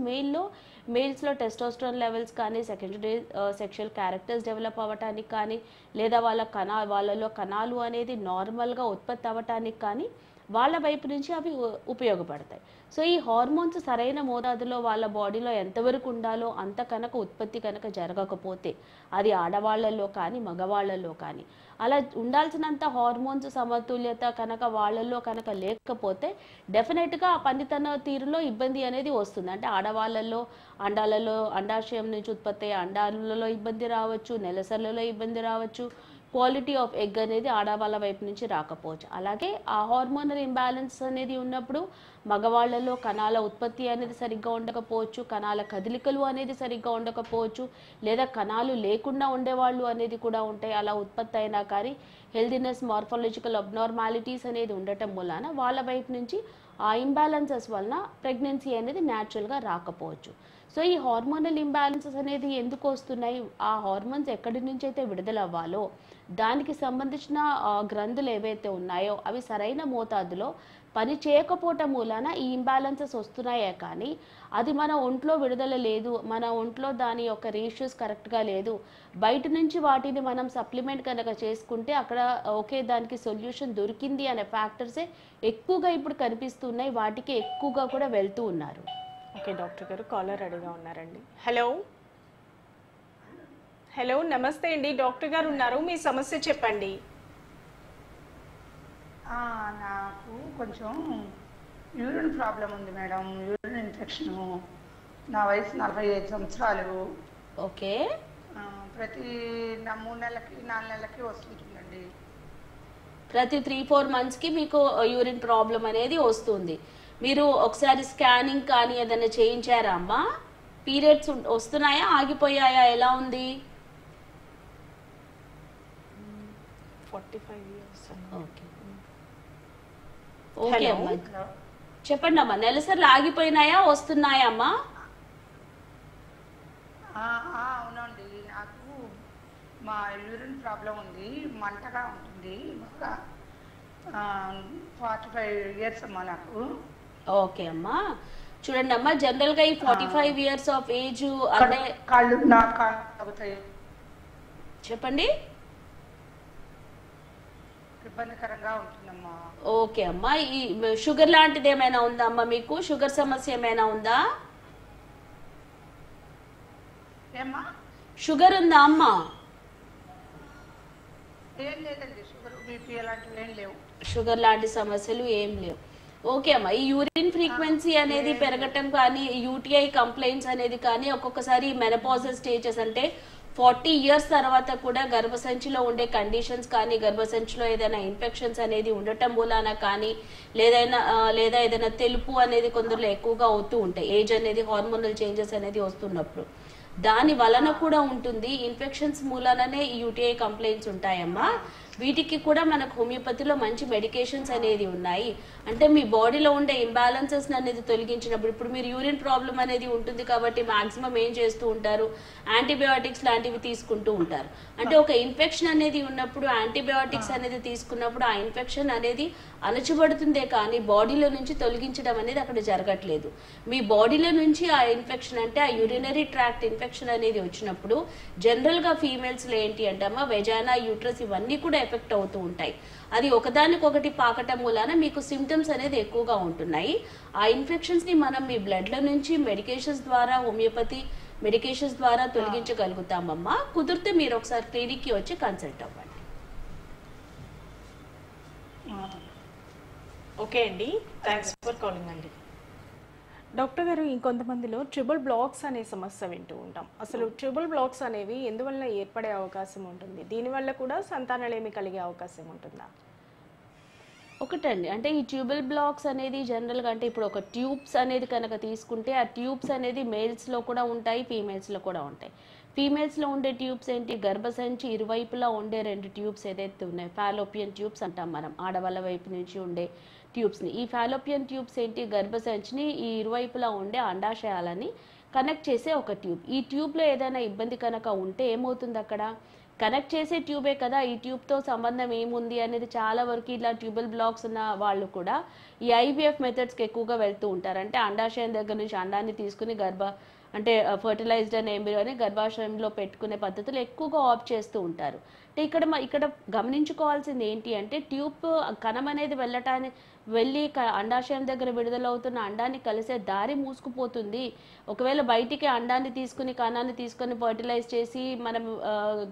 మేల్స్లో టెస్టోస్టెరాన్ లెవెల్స్ కానీ సెకండరీ సెక్షువల్ క్యారెక్టర్స్ డెవలప్ అవ్వటానికి కానీ లేదా వాళ్ళలో కణాలు అనేది నార్మల్గా ఉత్పత్తి అవ్వటానికి కానీ వాళ్ళ వైపు నుంచి అవి ఉపయోగపడతాయి. సో ఈ హార్మోన్స్ సరైన మోతాదులో వాళ్ళ బాడీలో ఎంతవరకు ఉండాలో అంత కనుక ఉత్పత్తి కనుక జరగకపోతే, అది ఆడవాళ్లలో కానీ మగవాళ్లలో కానీ అలా ఉండాల్సినంత హార్మోన్స్ సమతుల్యత కనుక వాళ్ళల్లో కనుక లేకపోతే డెఫినెట్గా ఆ పనితన తీరులో ఇబ్బంది అనేది వస్తుంది. అంటే ఆడవాళ్ళల్లో అండాశయం నుంచి ఉత్పత్తి అయ్యే అండాలలో ఇబ్బంది రావచ్చు, నెలసర్లలో ఇబ్బంది రావచ్చు, క్వాలిటీ ఆఫ్ ఎగ్ అనేది ఆడవాళ్ళ వైపు నుంచి రాకపోవచ్చు. అలాగే ఆ హార్మోనల్ ఇంబ్యాలెన్స్ అనేది ఉన్నప్పుడు మగవాళ్ళలో కణాల ఉత్పత్తి అనేది సరిగ్గా ఉండకపోవచ్చు, కణాల కదలికలు అనేది సరిగ్గా ఉండకపోవచ్చు, లేదా కణాలు లేకుండా ఉండేవాళ్ళు అనేది కూడా ఉంటాయి. అలా ఉత్పత్తి అయినా కానీ హెల్దీనెస్ మార్ఫాలజికల్ అబ్నార్మాలిటీస్ అనేది ఉండటం వలన వాళ్ళ వైపు నుంచి ఆ ఇంబ్యాలెన్సెస్ వలన ప్రెగ్నెన్సీ అనేది న్యాచురల్గా రాకపోవచ్చు. సో ఈ హార్మోనల్ ఇంబ్యాలెన్సెస్ అనేది ఎందుకు వస్తున్నాయి, ఆ హార్మోన్స్ ఎక్కడి నుంచి అయితే విడుదల అవ్వాలో దానికి సంబంధించిన గ్రంథులు ఏవైతే ఉన్నాయో అవి సరైన మోతాదులో పని చేయకపోవటం మూలాన ఈ ఇంబ్యాలెన్సెస్ వస్తున్నాయే కానీ అది మన ఒంట్లో విడుదల లేదు, మన ఒంట్లో దాని యొక్క రేషియోస్ కరెక్ట్గా లేదు, బయట నుంచి వాటిని మనం సప్లిమెంట్ కనుక చేసుకుంటే అక్కడ ఓకే దానికి సొల్యూషన్ దొరికింది అనే ఫ్యాక్టర్సే ఎక్కువగా ఇప్పుడు కనిపిస్తున్నాయి, వాటికి ఎక్కువగా కూడా వెళ్తూ ఉన్నారు. ఓకే డాక్టర్ గారు, కాలర్ రెడీగా ఉన్నారండి. హలో హలో నమస్తే అండి, డాక్టర్ గారు ఉన్నారు, మీ సమస్య చెప్పండి. నాకు కొంచెం యూరిన్ ప్రాబ్లం ఉంది మేడం, యూరిన్ ఇన్ఫెక్షను. నా వయసు 45 సంవత్సరాలు. ఓకే, ప్రతి 3 నెలలకి 4 నెలలకి వస్తుంటుందండి. ప్రతి 3-4 మంత్స్కి మీకు యూరిన్ ప్రాబ్లం అనేది వస్తుంది. మీరు ఒకసారి స్కానింగ్ కానీ ఏదైనా చేయించారా అమ్మా? పీరియడ్స్ వస్తున్నాయా, ఆగిపోయాయా, ఎలా ఉంది? 45 years. ఓకే ఓకే అమ్మా, చెప్పండి అమ్మా, నెలసర్లు ఆగిపోయినాయా, వస్తున్నాయా అమ్మా? అవునండి, నాకు మా యూరిన్ ప్రాబ్లం ఉంది, మంటగా ఉంటుంది బాగా. 45 years అమ్మా నాకు. ఓకే అమ్మా, చూడండి అమ్మా, జనరల్గా ఈ 45 years ఆఫ్ ఏజ్ అంటే కాళ్ళు తాగుతాయి. చెప్పండి. ఇబ్బందికరంగా ఉంటుందమ్మా. ఓకే అమ్మా, ఈ షుగర్ లాంటిది ఏమైనా ఉందా అమ్మా మీకు? షుగర్ సమస్య ఏమైనా ఉందా? ఏమ్మా? షుగర్ ఉందా అమ్మ? ఏం లేదండి, షుగర్ బీపీ అలాంటివి ఏం లేవు. షుగర్ లాంటి సమస్యలు ఏం లేవు. ఓకే అమ్మా. ఈ యూరిన్ ఫ్రీక్వెన్సీ అనేది పెరగటం కానీ, యూటీఐ కంప్లైంట్స్ అనేది కానీ, ఒక్కొక్కసారి మెనపాజల్ స్టేజెస్ అంటే 40 ఇయర్స్ తర్వాత కూడా గర్భసంచిలో ఉండే కండిషన్స్ కానీ, గర్భసంచిలో ఏదైనా ఇన్ఫెక్షన్స్ అనేది ఉండటం మూలాన కానీ, లేదా ఏదైనా తెలుపు అనేది కొందరిలో ఎక్కువగా అవుతూ ఉంటాయి. ఏజ్ అనేది, హార్మోనల్ చేంజెస్ అనేది వస్తున్నప్పుడు దాని వలన కూడా ఉంటుంది. ఇన్ఫెక్షన్స్ మూలాననే ఈ యూటీఐ కంప్లైంట్స్ ఉంటాయమ్మా. వీటికి కూడా మనకు హోమియోపతిలో మంచి మెడికేషన్స్ అనేది ఉన్నాయి. అంటే మీ బాడీలో ఉండే ఇంబ్యాలెన్సెస్ అనేది తొలగించినప్పుడు, ఇప్పుడు మీరు యూరిన్ ప్రాబ్లం అనేది ఉంటుంది కాబట్టి మాక్సిమం ఏం చేస్తూ ఉంటారు, యాంటీబయాటిక్స్ లాంటివి తీసుకుంటూ ఉంటారు. అంటే ఒక ఇన్ఫెక్షన్ అనేది ఉన్నప్పుడు యాంటీబయాటిక్స్ అనేది తీసుకున్నప్పుడు ఆ ఇన్ఫెక్షన్ అనేది అణచబడుతుందే కానీ బాడీలో నుంచి తొలగించడం అనేది అక్కడ జరగట్లేదు. మీ బాడీలో నుంచి ఆ ఇన్ఫెక్షన్ అంటే ఆ యూరినరీ ట్రాక్ట్ ఇన్ఫెక్షన్ అనేది వచ్చినప్పుడు జనరల్గా ఫీమేల్స్లో ఏంటి అంటే అమ్మ వెజానా, యూట్రస్ ఇవన్నీ కూడా ఎఫెక్ట్ అవుతూ ఉంటాయి. అది ఒకదానికొకటి పాకటం మూలాన మీకు సిమ్టమ్స్ అనేది ఎక్కువగా ఉంటున్నాయి. ఆ ఇన్ఫెక్షన్స్ ని మనం మీ బ్లడ్ లో నుంచి మెడికేషన్స్ ద్వారా, హోమియోపతి మెడికేషన్స్ ద్వారా తొలగించగలుగుతామమ్మా. కుదిరితే మీరు ఒకసారి క్లినిక్ కి వచ్చి కన్సల్ట్ అవ్వండి. ఓకే అండి, థ్యాంక్స్ ఫర్ కాలింగ్ అండి. డాక్టర్ గారు, ఇంకొంతమందిలో ట్రిబుల్ బ్లాక్స్ అనే సమస్య వింటూ ఉంటాం. అసలు ట్రిబుల్ బ్లాక్స్ అనేవి ఎందువల్ల ఏర్పడే అవకాశం ఉంటుంది? దీనివల్ల కూడా సంతానలేమి కలిగే అవకాశం ఉంటుందా? ఒకటండి, అంటే ఈ ట్యూబల్ బ్లాక్స్ అనేది జనరల్గా అంటే ఇప్పుడు ఒక ట్యూబ్స్ అనేది కనుక తీసుకుంటే ఆ ట్యూబ్స్ అనేది మేల్స్లో కూడా ఉంటాయి, ఫీమేల్స్లో కూడా ఉంటాయి. ఫీమేల్స్లో ఉండే ట్యూబ్స్ ఏంటి, గర్భసంచి ఇరువైపులా ఉండే 2 ట్యూబ్స్ ఏదైతే ఉన్నాయో ఫాలోపియన్ ట్యూబ్స్ అంటాం మనం, ఆడవాళ్ళ వైపు నుంచి ఉండే ట్యూబ్స్ని. ఈ ఫాలోపియన్ ట్యూబ్స్ ఏంటి, గర్భసంచిని ఈ ఇరువైపులా ఉండే అండాశయాలని కనెక్ట్ చేసే ఒక ట్యూబ్. ఈ ట్యూబ్లో ఏదైనా ఇబ్బంది కనుక ఉంటే ఏమవుతుంది, అక్కడ కనెక్ట్ చేసే ట్యూబే కదా, ఈ ట్యూబ్తో సంబంధం ఏముంది అనేది చాలా వరకు ఇలా ట్యూబల్ బ్లాక్స్ ఉన్న వాళ్ళు కూడా ఈ ఐవీఎఫ్ మెథడ్స్కి ఎక్కువగా వెళ్తూ ఉంటారు. అంటే అండాశయం దగ్గర నుంచి అండాన్ని తీసుకుని అంటే ఫర్టిలైజ్డ్ అనే ఎంబ్రియోని గర్భాశయంలో పెట్టుకునే పద్ధతులు ఎక్కువగా ఆప్ట్ చేస్తూ ఉంటారు. అంటే ఇక్కడ గమనించుకోవాల్సింది ఏంటి అంటే ట్యూబ్ కణం అనేది వెళ్ళి అండాశయం దగ్గర విడుదలవుతున్న అండాన్ని కలిసే దారి మూసుకుపోతుంది. ఒకవేళ బయటికి అండాన్ని తీసుకుని కణాన్ని తీసుకొని ఫర్టిలైజ్ చేసి మనం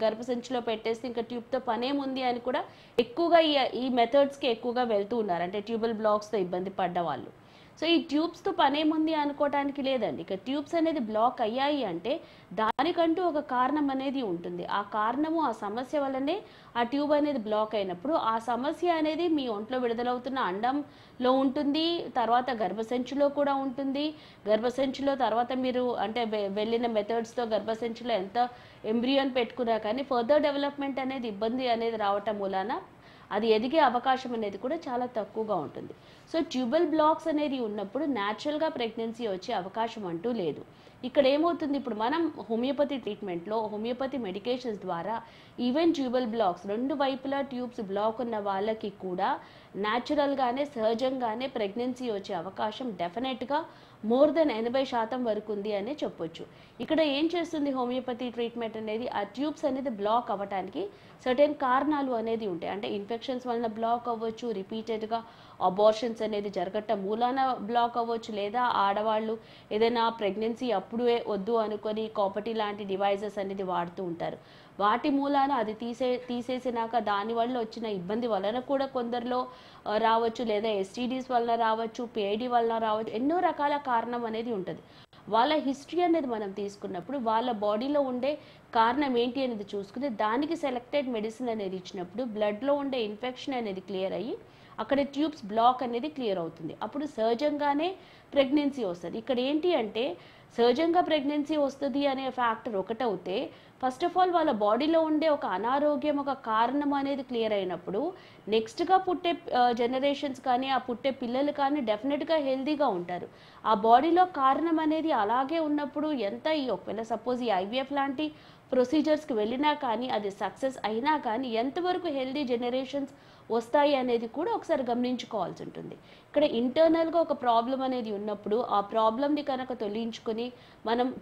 గర్భసంచిలో పెట్టేస్తే ఇంకా ట్యూబ్తో పనేముంది అని కూడా ఎక్కువగా ఈ మెథడ్స్కి ఎక్కువగా వెళ్తూ ఉన్నారు, అంటే ట్యూబల్ బ్లాక్స్తో ఇబ్బంది పడ్డ వాళ్ళు. సో ఈ ట్యూబ్స్తో పనేముంది అనుకోవడానికి లేదండి. ఇక ట్యూబ్స్ అనేది బ్లాక్ అయ్యాయి అంటే దానికంటూ ఒక కారణం అనేది ఉంటుంది. ఆ కారణము, ఆ సమస్య వల్లనే ఆ ట్యూబ్ అనేది బ్లాక్ అయినప్పుడు ఆ సమస్య అనేది మీ ఒంట్లో విడుదలవుతున్న అండంలో ఉంటుంది, తర్వాత గర్భసంచిలో కూడా ఉంటుంది. గర్భసంచిలో తర్వాత మీరు అంటే వెళ్ళిన మెథడ్స్తో గర్భసంచిలో ఎంత ఎంబ్రియోన్ పెట్టుకున్నా కానీ ఫర్దర్ డెవలప్మెంట్ అనేది ఇబ్బంది అనేది రావటం మూలాన అది ఎదిగే అవకాశం అనేది కూడా చాలా తక్కువగా ఉంటుంది. సో ట్యూబల్ బ్లాక్స్ అనేది ఉన్నప్పుడు న్యాచురల్గా ప్రెగ్నెన్సీ వచ్చే అవకాశం అంటూ లేదు. ఇక్కడ ఏమవుతుంది, ఇప్పుడు మనం హోమియోపతి ట్రీట్మెంట్లో హోమియోపతి మెడికేషన్స్ ద్వారా ఈవెన్ ట్యూబల్ బ్లాక్స్ 2 వైపులా ట్యూబ్స్ బ్లాక్ ఉన్న వాళ్ళకి కూడా న్యాచురల్గానే సహజంగానే ప్రెగ్నెన్సీ వచ్చే అవకాశం డెఫినెట్గా మోర్ దెన్ 80% వరకు ఉంది అనే చెప్పొచ్చు. ఇక్కడ ఏం చేస్తుంది హోమియోపతి ట్రీట్మెంట్ అనేది, ఆ ట్యూబ్స్ అనేది బ్లాక్ అవ్వడానికి సర్టెన్ కారణాలు అనేది ఉంటాయి. అంటే ఇన్ఫెక్షన్స్ వలన బ్లాక్ అవ్వచ్చు, రిపీటెడ్గా అబార్షన్స్ అనేది జరగటం మూలాన బ్లాక్ అవ్వచ్చు, లేదా ఆడవాళ్ళు ఏదైనా ప్రెగ్నెన్సీ అప్పుడే వద్దు అనుకొని కాపర్టీ లాంటి డివైజెస్ అనేది వాడుతూ ఉంటారు. వాటి మూలాన అది తీసేసినాక దానివల్ల వచ్చిన ఇబ్బంది వలన కూడా కొందరిలో రావచ్చు, లేదా ఎస్టీడీస్ వలన రావచ్చు, పిఐడి వలన రావచ్చు, ఎన్నో రకాల కారణం అనేది ఉంటుంది. వాళ్ళ హిస్టరీ అనేది మనం తీసుకున్నప్పుడు వాళ్ళ బాడీలో ఉండే కారణం ఏంటి అనేది చూసుకుని దానికి సెలెక్టెడ్ మెడిసిన్ అనేది ఇచ్చినప్పుడు బ్లడ్లో ఉండే ఇన్ఫెక్షన్ అనేది క్లియర్ అయ్యి అక్కడ ట్యూబ్స్ బ్లాక్ అనేది క్లియర్ అవుతుంది. అప్పుడు సహజంగానే ప్రెగ్నెన్సీ వస్తుంది. ఇక్కడ ఏంటి అంటే సహజంగా ప్రెగ్నెన్సీ వస్తుంది అనే ఫ్యాక్టర్ ఒకటవుతే ఫస్ట్ ఆఫ్ ఆల్ వాళ్ళ బాడీలో ఉండే ఒక అనారోగ్యం, ఒక కారణం అనేది క్లియర్ అయినప్పుడు నెక్స్ట్గా పుట్టే జనరేషన్స్ కానీ ఆ పుట్టే పిల్లలు కానీ డెఫినెట్గా హెల్తీగా ఉంటారు. ఆ బాడీలో కారణం అనేది అలాగే ఉన్నప్పుడు ఒకవేళ సపోజ్ ఈ ఐవీఎఫ్ లాంటి ప్రొసీజర్స్కి వెళ్ళినా కానీ అది సక్సెస్ అయినా కానీ ఎంతవరకు హెల్తీ జనరేషన్స్ వస్తాయి అనేది కూడా ఒకసారి గమనించుకోవాల్సి ఉంటుంది. ఇక్కడ ఇంటర్నల్గా ఒక ప్రాబ్లం అనేది ఉన్నప్పుడు ఆ ప్రాబ్లమ్ని కనుక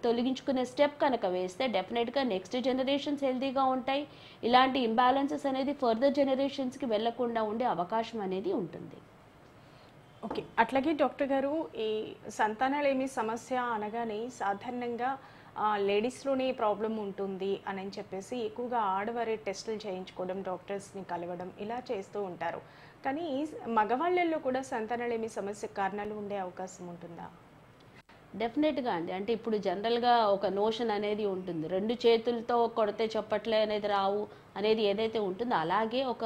తొలగించుకునే స్టెప్ కనుక వేస్తే డెఫినెట్గా నెక్స్ట్ జనరేషన్స్ హెల్తీగా ఉంటాయి. ఇలాంటి ఇంబ్యాలెన్సెస్ అనేది ఫర్దర్ జనరేషన్స్కి వెళ్లకుండా ఉండే అవకాశం అనేది ఉంటుంది. ఓకే, అట్లాగే డాక్టర్ గారు, ఈ సంతానలేమి సమస్య అనగానే సాధారణంగా లేడీస్లోనే ప్రాబ్లం ఉంటుంది అని చెప్పేసి ఎక్కువగా ఆడవారే టెస్టులు చేయించుకోవడం, డాక్టర్స్ని కలవడం ఇలా చేస్తూ ఉంటారు. కానీ మగవాళ్ళల్లో కూడా సంతానలేమి సమస్యకు కారణాలు ఉండే అవకాశం ఉంటుందా? డెఫినెట్గా అండి. అంటే ఇప్పుడు జనరల్గా ఒక నోషన్ అనేది ఉంటుంది, 2 చేతులతో కొడితే చప్పట్లే అనేది రావు అనేది ఏదైతే ఉంటుందో, అలాగే ఒక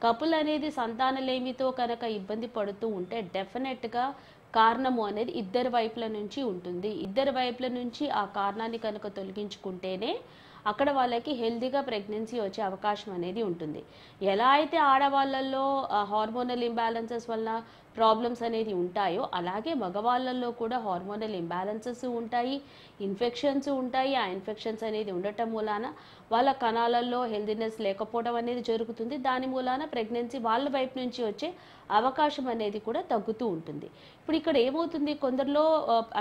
కపుల్ అనేది సంతానలేమితో కనుక ఇబ్బంది పడుతూ ఉంటే డెఫినెట్గా కారణము అనేది ఇద్దరి వైపుల నుంచి ఉంటుంది. ఇద్దరి వైపుల నుంచి ఆ కారణాన్ని కనుక తొలగించుకుంటేనే అక్కడ వాళ్ళకి హెల్తీగా ప్రెగ్నెన్సీ వచ్చే అవకాశం అనేది ఉంటుంది. ఎలా అయితే ఆడవాళ్ళల్లో హార్మోనల్ ఇంబ్యాలెన్సెస్ వల్ల ప్రాబ్లమ్స్ అనేది ఉంటాయో, అలాగే మగవాళ్ళల్లో కూడా హార్మోనల్ ఇంబ్యాలెన్సెస్ ఉంటాయి, ఇన్ఫెక్షన్స్ ఉంటాయి. ఆ ఇన్ఫెక్షన్స్ అనేది ఉండటం మూలాన వాళ్ళ కణాలలో హెల్దీనెస్ లేకపోవడం అనేది జరుగుతుంది. దాని మూలాన ప్రెగ్నెన్సీ వాళ్ళ వైపు నుంచి వచ్చే అవకాశం అనేది కూడా తగ్గుతూ ఉంటుంది. ఇప్పుడు ఇక్కడ ఏమవుతుంది, కొందరిలో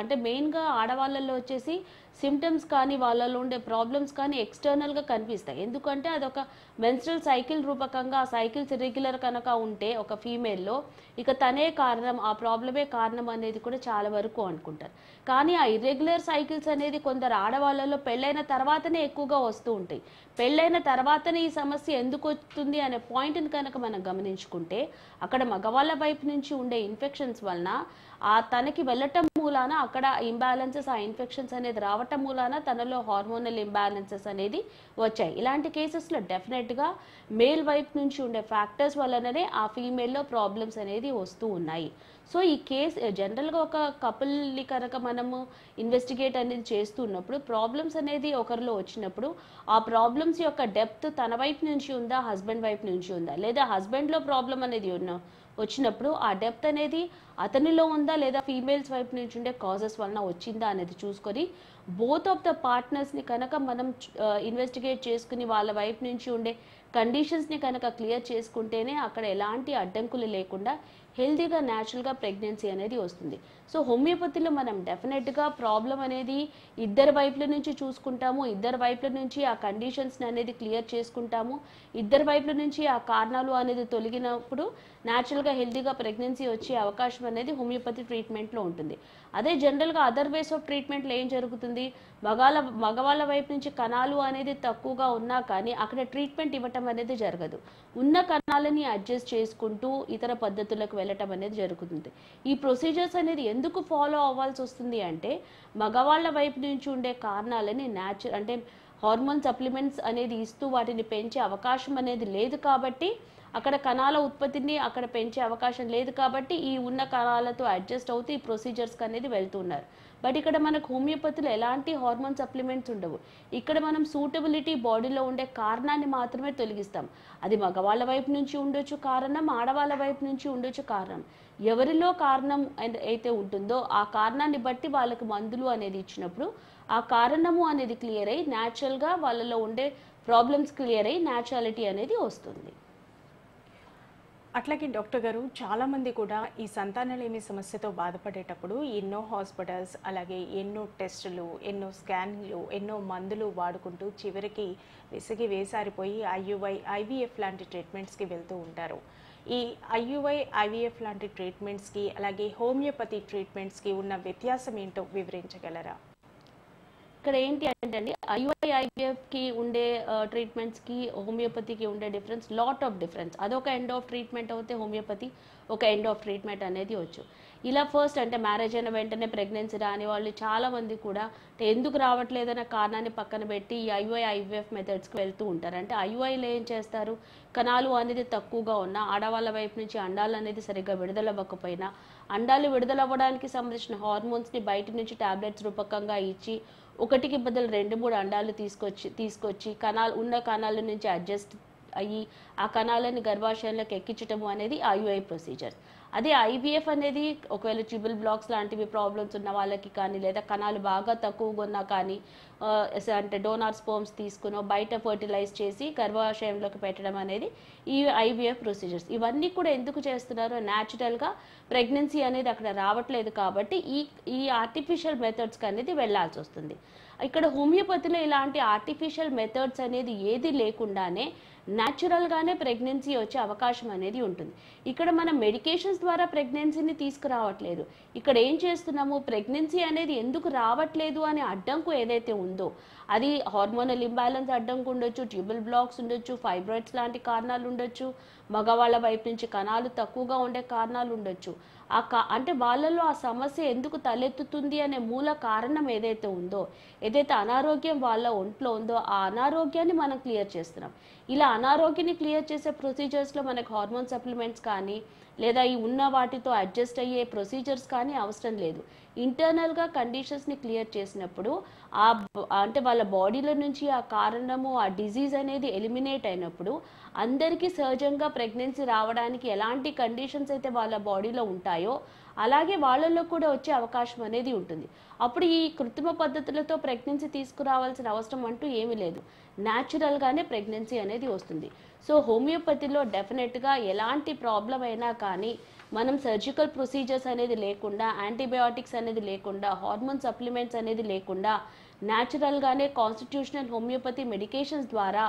అంటే మెయిన్గా ఆడవాళ్ళల్లో వచ్చేసి సిమ్టమ్స్ కానీ వాళ్ళలో ఉండే ప్రాబ్లమ్స్ కానీ ఎక్స్టర్నల్గా కనిపిస్తాయి. ఎందుకంటే అదొక మెన్స్ట్రల్ సైకిల్ రూపకంగా ఆ సైకిల్స్ ఇర్రెగ్యులర్ కనుక ఉంటే ఒక ఫీమేల్లో ఇక తనే కారణం, ఆ ప్రాబ్లమే కారణం అనేది కూడా చాలా వరకు అనుకుంటారు. కానీ ఆ ఇర్రెగ్యులర్ సైకిల్స్ అనేది కొందరు ఆడవాళ్ళలో పెళ్ళైన తర్వాతనే ఎక్కువగా వస్తూ ఉంటాయి. పెళ్ళైన తర్వాతనే ఈ సమస్య ఎందుకు వస్తుంది అనే పాయింట్ని కనుక మనం గమనించుకుంటే, అక్కడ మగవాళ్ళ వైపు నుంచి ఉండే ఇన్ఫెక్షన్స్ వలన ఆ తనకి వెళ్ళటం మూలాన అక్కడ ఇంబ్యాలెన్సెస్, ఆ ఇన్ఫెక్షన్స్ అనేది రావటం మూలాన తనలో హార్మోనల్ ఇంబ్యాలెన్సెస్ అనేది వచ్చాయి. ఇలాంటి కేసెస్లో డెఫినెట్గా మేల్ వైపు నుంచి ఉండే ఫ్యాక్టర్స్ వల్లనే ఆ ఫీమేల్లో ప్రాబ్లమ్స్ అనేది వస్తూ ఉన్నాయి. సో ఈ కేసు జనరల్గా ఒక కపుల్ని కనుక మనము ఇన్వెస్టిగేట్ అనేది చేస్తున్నప్పుడు ప్రాబ్లమ్స్ అనేది ఒకరిలో వచ్చినప్పుడు ఆ ప్రాబ్లమ్స్ యొక్క డెప్త్ తన వైపు నుంచి ఉందా, హస్బెండ్ వైపు నుంచి ఉందా, లేదా హస్బెండ్లో ప్రాబ్లం అనేది వచ్చినప్పుడు ఆ డెప్త్ అనేది అతనిలో ఉందా లేదా ఫీమేల్స్ వైపు నుంచి ఉండే కాజెస్ వలన వచ్చిందా అనేది చూసుకొని బోత్ ఆఫ్ ద పార్ట్నర్స్ని కనుక మనం ఇన్వెస్టిగేట్ చేసుకుని వాళ్ళ వైపు నుంచి ఉండే కండిషన్స్ని కనుక క్లియర్ చేసుకుంటేనే అక్కడ ఎలాంటి అడ్డంకులు లేకుండా హెల్తీగా న్యాచురల్గా ప్రెగ్నెన్సీ అనేది వస్తుంది. సో హోమియోపతిలో మనం డెఫినెట్గా ప్రాబ్లం అనేది ఇద్దరి వైపుల నుంచి చూసుకుంటాము, ఇద్దరి వైపుల నుంచి ఆ కండిషన్స్ని అనేది క్లియర్ చేసుకుంటాము, ఇద్దరి వైపుల నుంచి ఆ కారణాలు అనేది తొలగినప్పుడు న్యాచురల్గా హెల్తీగా ప్రెగ్నెన్సీ వచ్చే అవకాశం అనేది హోమియోపతి ట్రీట్మెంట్లో ఉంటుంది. అదే జనరల్గా అదర్ వేస్ ఆఫ్ ట్రీట్మెంట్లో ఏం జరుగుతుంది, మగవాళ్ళ వైపు నుంచి కణాలు అనేది తక్కువగా ఉన్నా కానీ అక్కడ ట్రీట్మెంట్ ఇవ్వటం అనేది జరగదు. ఉన్న కణాలని అడ్జస్ట్ చేసుకుంటూ ఇతర పద్ధతులకు వెళ్ళటం అనేది జరుగుతుంది. ఈ ప్రొసీజర్స్ అనేది ఎందుకు ఫాలో అవ్వాల్సి వస్తుంది అంటే, మగవాళ్ళ వైపు నుంచి ఉండే కారణాలని అంటే హార్మోన్ సప్లిమెంట్స్ అనేది ఇస్తూ వాటిని పెంచే అవకాశం అనేది లేదు కాబట్టి, అక్కడ కణాల ఉత్పత్తిని అక్కడ పెంచే అవకాశం లేదు కాబట్టి ఈ ఉన్న కణాలతో అడ్జస్ట్ అవుతూ ఈ ప్రొసీజర్స్కి అనేది వెళ్తున్నారు. బట్ ఇక్కడ మనకు హోమియోపతిలో ఎలాంటి హార్మోన్ సప్లిమెంట్స్ ఉండవు. ఇక్కడ మనం సూటబిలిటీ బాడీలో ఉండే కారణాన్ని మాత్రమే తొలగిస్తాం. అది మగవాళ్ళ వైపు నుంచి ఉండొచ్చు కారణం, ఆడవాళ్ళ వైపు నుంచి ఉండొచ్చు కారణం. ఎవరిలో కారణం అయితే ఉంటుందో ఆ కారణాన్ని బట్టి వాళ్ళకి మందులు అనేది ఇచ్చినప్పుడు ఆ కారణము అనేది క్లియర్ అయ్యి న్యాచురల్గా వాళ్ళలో ఉండే ప్రాబ్లమ్స్ క్లియర్ అయ్యి న్యాచురాలిటీ అనేది వస్తుంది. అట్లాగే డాక్టర్ గారు, చాలామంది కూడా ఈ సంతానలేమి సమస్యతో బాధపడేటప్పుడు ఎన్నో హాస్పిటల్స్, అలాగే ఎన్నో టెస్టులు, ఎన్నో స్కానింగ్లు, ఎన్నో మందులు వాడుకుంటూ చివరికి విసిగి వేసారిపోయి IVF లాంటి ట్రీట్మెంట్స్కి వెళ్తూ ఉంటారు. ఈ IVF లాంటి ట్రీట్మెంట్స్కి అలాగే హోమియోపతి ట్రీట్మెంట్స్కి ఉన్న వ్యత్యాసం ఏంటో వివరించగలరా? ఇక్కడ ఏంటి అంటే అండి, IVFకి ఉండే ట్రీట్మెంట్స్కి హోమియోపతికి ఉండే డిఫరెన్స్, లాట్ ఆఫ్ డిఫరెన్స్. అదొక ఎండ్ ఆఫ్ ట్రీట్మెంట్ అయితే హోమియోపతి ఒక ఎండ్ ఆఫ్ ట్రీట్మెంట్ అనేది వచ్చు. ఇలా ఫస్ట్ అంటే మ్యారేజ్ అయిన వెంటనే ప్రెగ్నెన్సీ రాని వాళ్ళు చాలామంది కూడా ఎందుకు రావట్లేదన్న కారణాన్ని పక్కన పెట్టి ఈ IVF మెథడ్స్కి వెళ్తూ ఉంటారు. అంటే IUIలో ఏం చేస్తారు, కణాలు అనేది తక్కువగా ఉన్నా, ఆడవాళ్ళ వైపు నుంచి అండాలు అనేది సరిగ్గా విడుదలవ్వకపోయినా, అండాలు విడుదలవ్వడానికి సంబంధించిన హార్మోన్స్ని బయట నుంచి టాబ్లెట్స్ రూపకంగా ఇచ్చి ఒకటికి బదులు 2-3 అండాలు తీసుకొచ్చి ఉన్న కణాల నుంచి అడ్జస్ట్ అయ్యి ఆ కణాలని గర్భాశయంలోకి ఎక్కించటము అనేది IUI ప్రొసీజర్. అదే IVF అనేది ఒకవేళ ట్యూబల్ బ్లాక్స్ లాంటివి ప్రాబ్లమ్స్ ఉన్న వాళ్ళకి కానీ, లేదా కణాలు బాగా తక్కువగా ఉన్నా కానీ అంటే డోనార్ స్పర్మ్స్ తీసుకునో బయట ఫర్టిలైజ్ చేసి గర్భాశయంలోకి పెట్టడం అనేది ఈ IVF ప్రొసీజర్స్. ఇవన్నీ కూడా ఎందుకు చేస్తున్నారు, న్యాచురల్గా ప్రెగ్నెన్సీ అనేది అక్కడ రావట్లేదు కాబట్టి ఈ ఆర్టిఫిషియల్ మెథడ్స్కి అనేది వెళ్ళాల్సి వస్తుంది. ఇక్కడ హోమియోపతిలో ఇలాంటి ఆర్టిఫిషియల్ మెథడ్స్ అనేది ఏది లేకుండానే న్యాచురల్గానే ప్రెగ్నెన్సీ వచ్చే అవకాశం అనేది ఉంటుంది. ఇక్కడ మనం మెడికేషన్స్ ద్వారా ప్రెగ్నెన్సీని తీసుకురావట్లేదు. ఇక్కడ ఏం చేస్తున్నాము, ప్రెగ్నెన్సీ అనేది ఎందుకు రావట్లేదు అనే అడ్డంకు ఏదైతే ఉందో, అది హార్మోనల్ ఇంబ్యాలెన్స్ అడ్డంకు ఉండొచ్చు, ట్యూబల్ బ్లాక్స్ ఉండొచ్చు, ఫైబ్రాయిడ్స్ లాంటి కారణాలు ఉండొచ్చు, మగవాళ్ళ వైపు నుంచి కణాలు తక్కువగా ఉండే కారణాలు ఉండొచ్చు. అంటే వాళ్ళలో ఆ సమస్య ఎందుకు తలెత్తుతుంది అనే మూల కారణం ఏదైతే ఉందో, ఏదైతే అనారోగ్యం వాళ్ళ ఒంట్లో ఉందో, ఆ అనారోగ్యాన్ని మనం క్లియర్ చేస్తున్నాం. ఇలా అనారోగ్యాన్ని క్లియర్ చేసే ప్రొసీజర్స్లో మనకు హార్మోన్ సప్లిమెంట్స్ కానీ లేదా ఈ ఉన్న వాటితో అడ్జస్ట్ అయ్యే ప్రొసీజర్స్ కానీ అవసరం లేదు. ఇంటర్నల్గా కండిషన్స్ని క్లియర్ చేసినప్పుడు అంటే వాళ్ళ బాడీలో నుంచి ఆ కారణము, ఆ డిజీజ్ అనేది ఎలిమినేట్ అయినప్పుడు అందరికీ సహజంగా ప్రెగ్నెన్సీ రావడానికి ఎలాంటి కండిషన్స్ అయితే వాళ్ళ బాడీలో ఉంటాయో అలాగే వాళ్ళల్లో కూడా వచ్చే అవకాశం అనేది ఉంటుంది. అప్పుడు ఈ కృత్రిమ పద్ధతులతో ప్రెగ్నెన్సీ తీసుకురావాల్సిన అవసరం అంటూ ఏమీ లేదు. న్యాచురల్గానే ప్రెగ్నెన్సీ అనేది వస్తుంది. సో హోమియోపతిలో డెఫినెట్గా ఎలాంటి ప్రాబ్లం అయినా కానీ మనం సర్జికల్ ప్రొసీజర్స్ అనేది లేకుండా, యాంటీబయాటిక్స్ అనేది లేకుండా, హార్మోన్ సప్లిమెంట్స్ అనేది లేకుండా న్యాచురల్గానే కాన్స్టిట్యూషనల్ హోమియోపతి మెడికేషన్స్ ద్వారా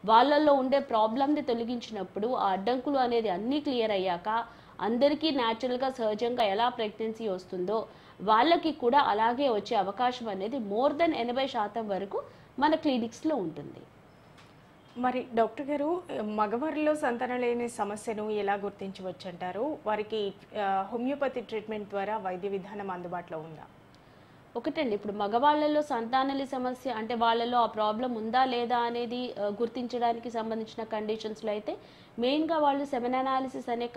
వాళ్ళల్లో ఉండే ప్రాబ్లమ్ని తొలగించినప్పుడు ఆ అడ్డంకులు అనేది అన్నీ క్లియర్ అయ్యాక అందరికీ న్యాచురల్గా సహజంగా ఎలా ప్రెగ్నెన్సీ వస్తుందో వాళ్ళకి కూడా అలాగే వచ్చే అవకాశం అనేది మోర్ దెన్ 80% వరకు మన క్లినిక్స్లో ఉంటుంది. మరి డాక్టర్ గారు, మగవారిలో సంతానం లేని సమస్యను ఎలా గుర్తించవచ్చు అంటారు? వారికి హోమియోపతి ట్రీట్మెంట్ ద్వారా వైద్య విధానం అందుబాటులో ఉందా? ఒకటండి, ఇప్పుడు మగవాళ్ళలో సంతానలి సమస్య అంటే వాళ్ళలో ఆ ప్రాబ్లం ఉందా లేదా అనేది గుర్తించడానికి సంబంధించిన కండిషన్స్లో అయితే మెయిన్గా వాళ్ళు సెమెన్ అనాలిసిస్ అనే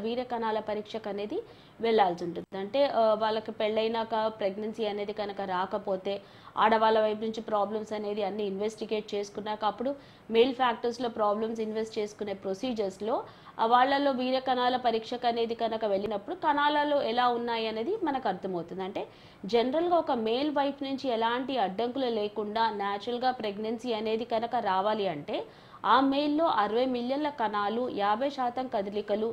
వీర్య కణాల పరీక్షకు అనేది వెళ్ళాల్సి ఉంటుంది. అంటే వాళ్ళకి పెళ్ళైనాక ప్రెగ్నెన్సీ అనేది కనుక రాకపోతే ఆడవాళ్ళ వైపు నుంచి ప్రాబ్లమ్స్ అనేది అన్ని ఇన్వెస్టిగేట్ చేసుకున్నాక అప్పుడు మేల్ ఫ్యాక్టర్స్లో ప్రాబ్లమ్స్ ఇన్వెస్ట్ చేసుకునే ప్రొసీజర్స్లో వాళ్ళలో వీర్య కణాల పరీక్షకు అనేది కనుక వెళ్ళినప్పుడు కణాలలో ఎలా ఉన్నాయి అనేది మనకు అర్థమవుతుంది. అంటే జనరల్గా ఒక మేల్ వైపు నుంచి ఎలాంటి అడ్డంకులు లేకుండా న్యాచురల్గా ప్రెగ్నెన్సీ అనేది కనుక రావాలి అంటే ఆ మేల్లో 60 మిలియన్ల కణాలు, 50% కదలికలు,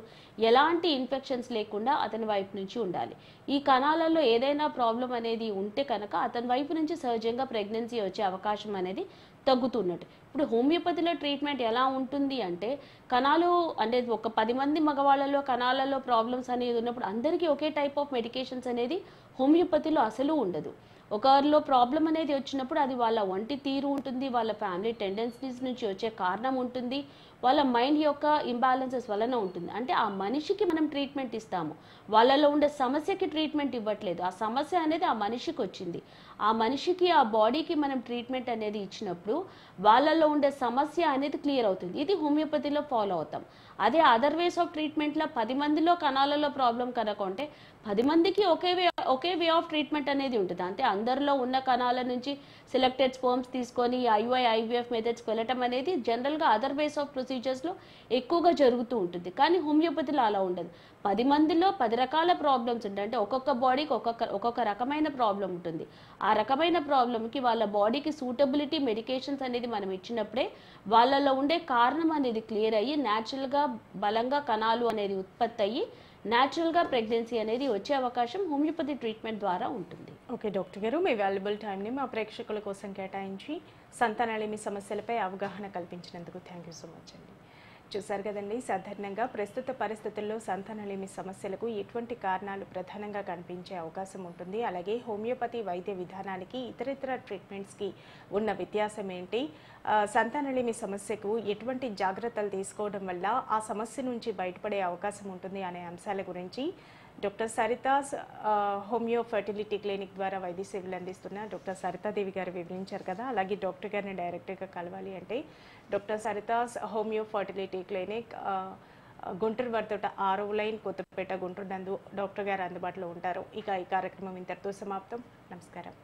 ఎలాంటి ఇన్ఫెక్షన్స్ లేకుండా అతని వైపు నుంచి ఉండాలి. ఈ కణాలలో ఏదైనా ప్రాబ్లం అనేది ఉంటే కనుక అతని వైపు నుంచి సహజంగా ప్రెగ్నెన్సీ వచ్చే అవకాశం అనేది తగ్గుతున్నట్టు. ఇప్పుడు హోమియోపతిలో ట్రీట్మెంట్ ఎలా ఉంటుంది అంటే కణాలు అంటే ఒక 10 మంది మగవాళ్ళలో కణాలలో ప్రాబ్లమ్స్ అనేది ఉన్నప్పుడు అందరికీ ఒకే టైప్ ఆఫ్ మెడికేషన్స్ అనేది హోమియోపతిలో అసలు ఉండదు. ఒకరిలో ప్రాబ్లం అనేది వచ్చినప్పుడు అది వాళ్ళ ఒంటి తీరు ఉంటుంది, వాళ్ళ ఫ్యామిలీ టెండెన్సీస్ నుంచి వచ్చే కారణం ఉంటుంది, వాళ్ళ మైండ్ యొక్క ఇంబ్యాలెన్సెస్ వలన ఉంటుంది. అంటే ఆ మనిషికి మనం ట్రీట్మెంట్ ఇస్తాము, వాళ్ళలో ఉండే సమస్యకి ట్రీట్మెంట్ ఇవ్వట్లేదు. ఆ సమస్య అనేది ఆ మనిషికి వచ్చింది, ఆ మనిషికి ఆ బాడీకి మనం ట్రీట్మెంట్ అనేది ఇచ్చినప్పుడు వాళ్ళలో ఉండే సమస్య అనేది క్లియర్ అవుతుంది. ఇది హోమియోపతిలో ఫాలో అవుతాం. అదే అదర్ వేస్ ఆఫ్ ట్రీట్మెంట్లో 10 మందిలో కణాలలో ప్రాబ్లం కనుక ఉంటే 10 మందికి ఒకే వే ఆఫ్ ట్రీట్మెంట్ అనేది ఉంటుంది. అంటే అందరిలో ఉన్న కణాల నుంచి సెలెక్టెడ్ స్పర్మ్స్ తీసుకొని IVF మెథడ్స్కి వెళ్ళటం అనేది జనరల్గా అదర్ వేస్ ఆఫ్ ప్రొసీజర్స్లో ఎక్కువగా జరుగుతూ ఉంటుంది. కానీ హోమియోపతిలో అలా ఉండదు. 10 మందిలో 10 రకాల ప్రాబ్లమ్స్ ఉంటాయి. అంటే ఒక్కొక్క బాడీకి ఒక్కొక్క రకమైన ప్రాబ్లం ఉంటుంది. ఆ రకమైన ప్రాబ్లంకి వాళ్ళ బాడీకి సూటబిలిటీ మెడికేషన్స్ అనేది మనం ఇచ్చినప్పుడే వాళ్ళలో ఉండే కారణం అనేది క్లియర్ అయ్యి న్యాచురల్గా బలంగా కణాలు అనేది ఉత్పత్తి అయ్యి న్యాచురల్గా ప్రెగ్నెన్సీ అనేది వచ్చే అవకాశం హోమియోపతి ట్రీట్మెంట్ ద్వారా ఉంటుంది. ఓకే డాక్టర్ గారు, మీ వాల్యుబుల్ టైంని మా ప్రేక్షకుల కోసం కేటాయించి సంతానలేమి సమస్యలపై అవగాహన కల్పించినందుకు థ్యాంక్ యూ సో మచ్ అండి. చూసారు కదండి, సాధారణంగా ప్రస్తుత పరిస్థితుల్లో సంతానలేమి సమస్యలకు ఎటువంటి కారణాలు ప్రధానంగా కనిపించే అవకాశం ఉంటుంది, అలాగే హోమియోపతి వైద్య విధానానికి ఇతరితర ట్రీట్మెంట్స్కి ఉన్న వ్యత్యాసం ఏంటి, సంతానలేమి సమస్యకు ఎటువంటి జాగ్రత్తలు తీసుకోవడం వల్ల ఆ సమస్య నుంచి బయటపడే అవకాశం ఉంటుంది అనే అంశాల గురించి doctor Sarita's homeo fertility clinic ద్వారా వైద్య సేవలు అందిస్తున్న డాక్టర్ సరితాదేవి గారు వివరించారు కదా. అలాగే డాక్టర్ గారిని డైరెక్ట్గా కలవాలి అంటే doctor Sarita's homeo fertility clinic Guntur వర్తోట 6వ లైన్, కొత్తపేట, గుంటూరు నందు డాక్టర్ గారు అందుబాటులో ఉంటారు. ఇక ఈ కార్యక్రమం ఇంతటితో సమాప్తం. నమస్కారం.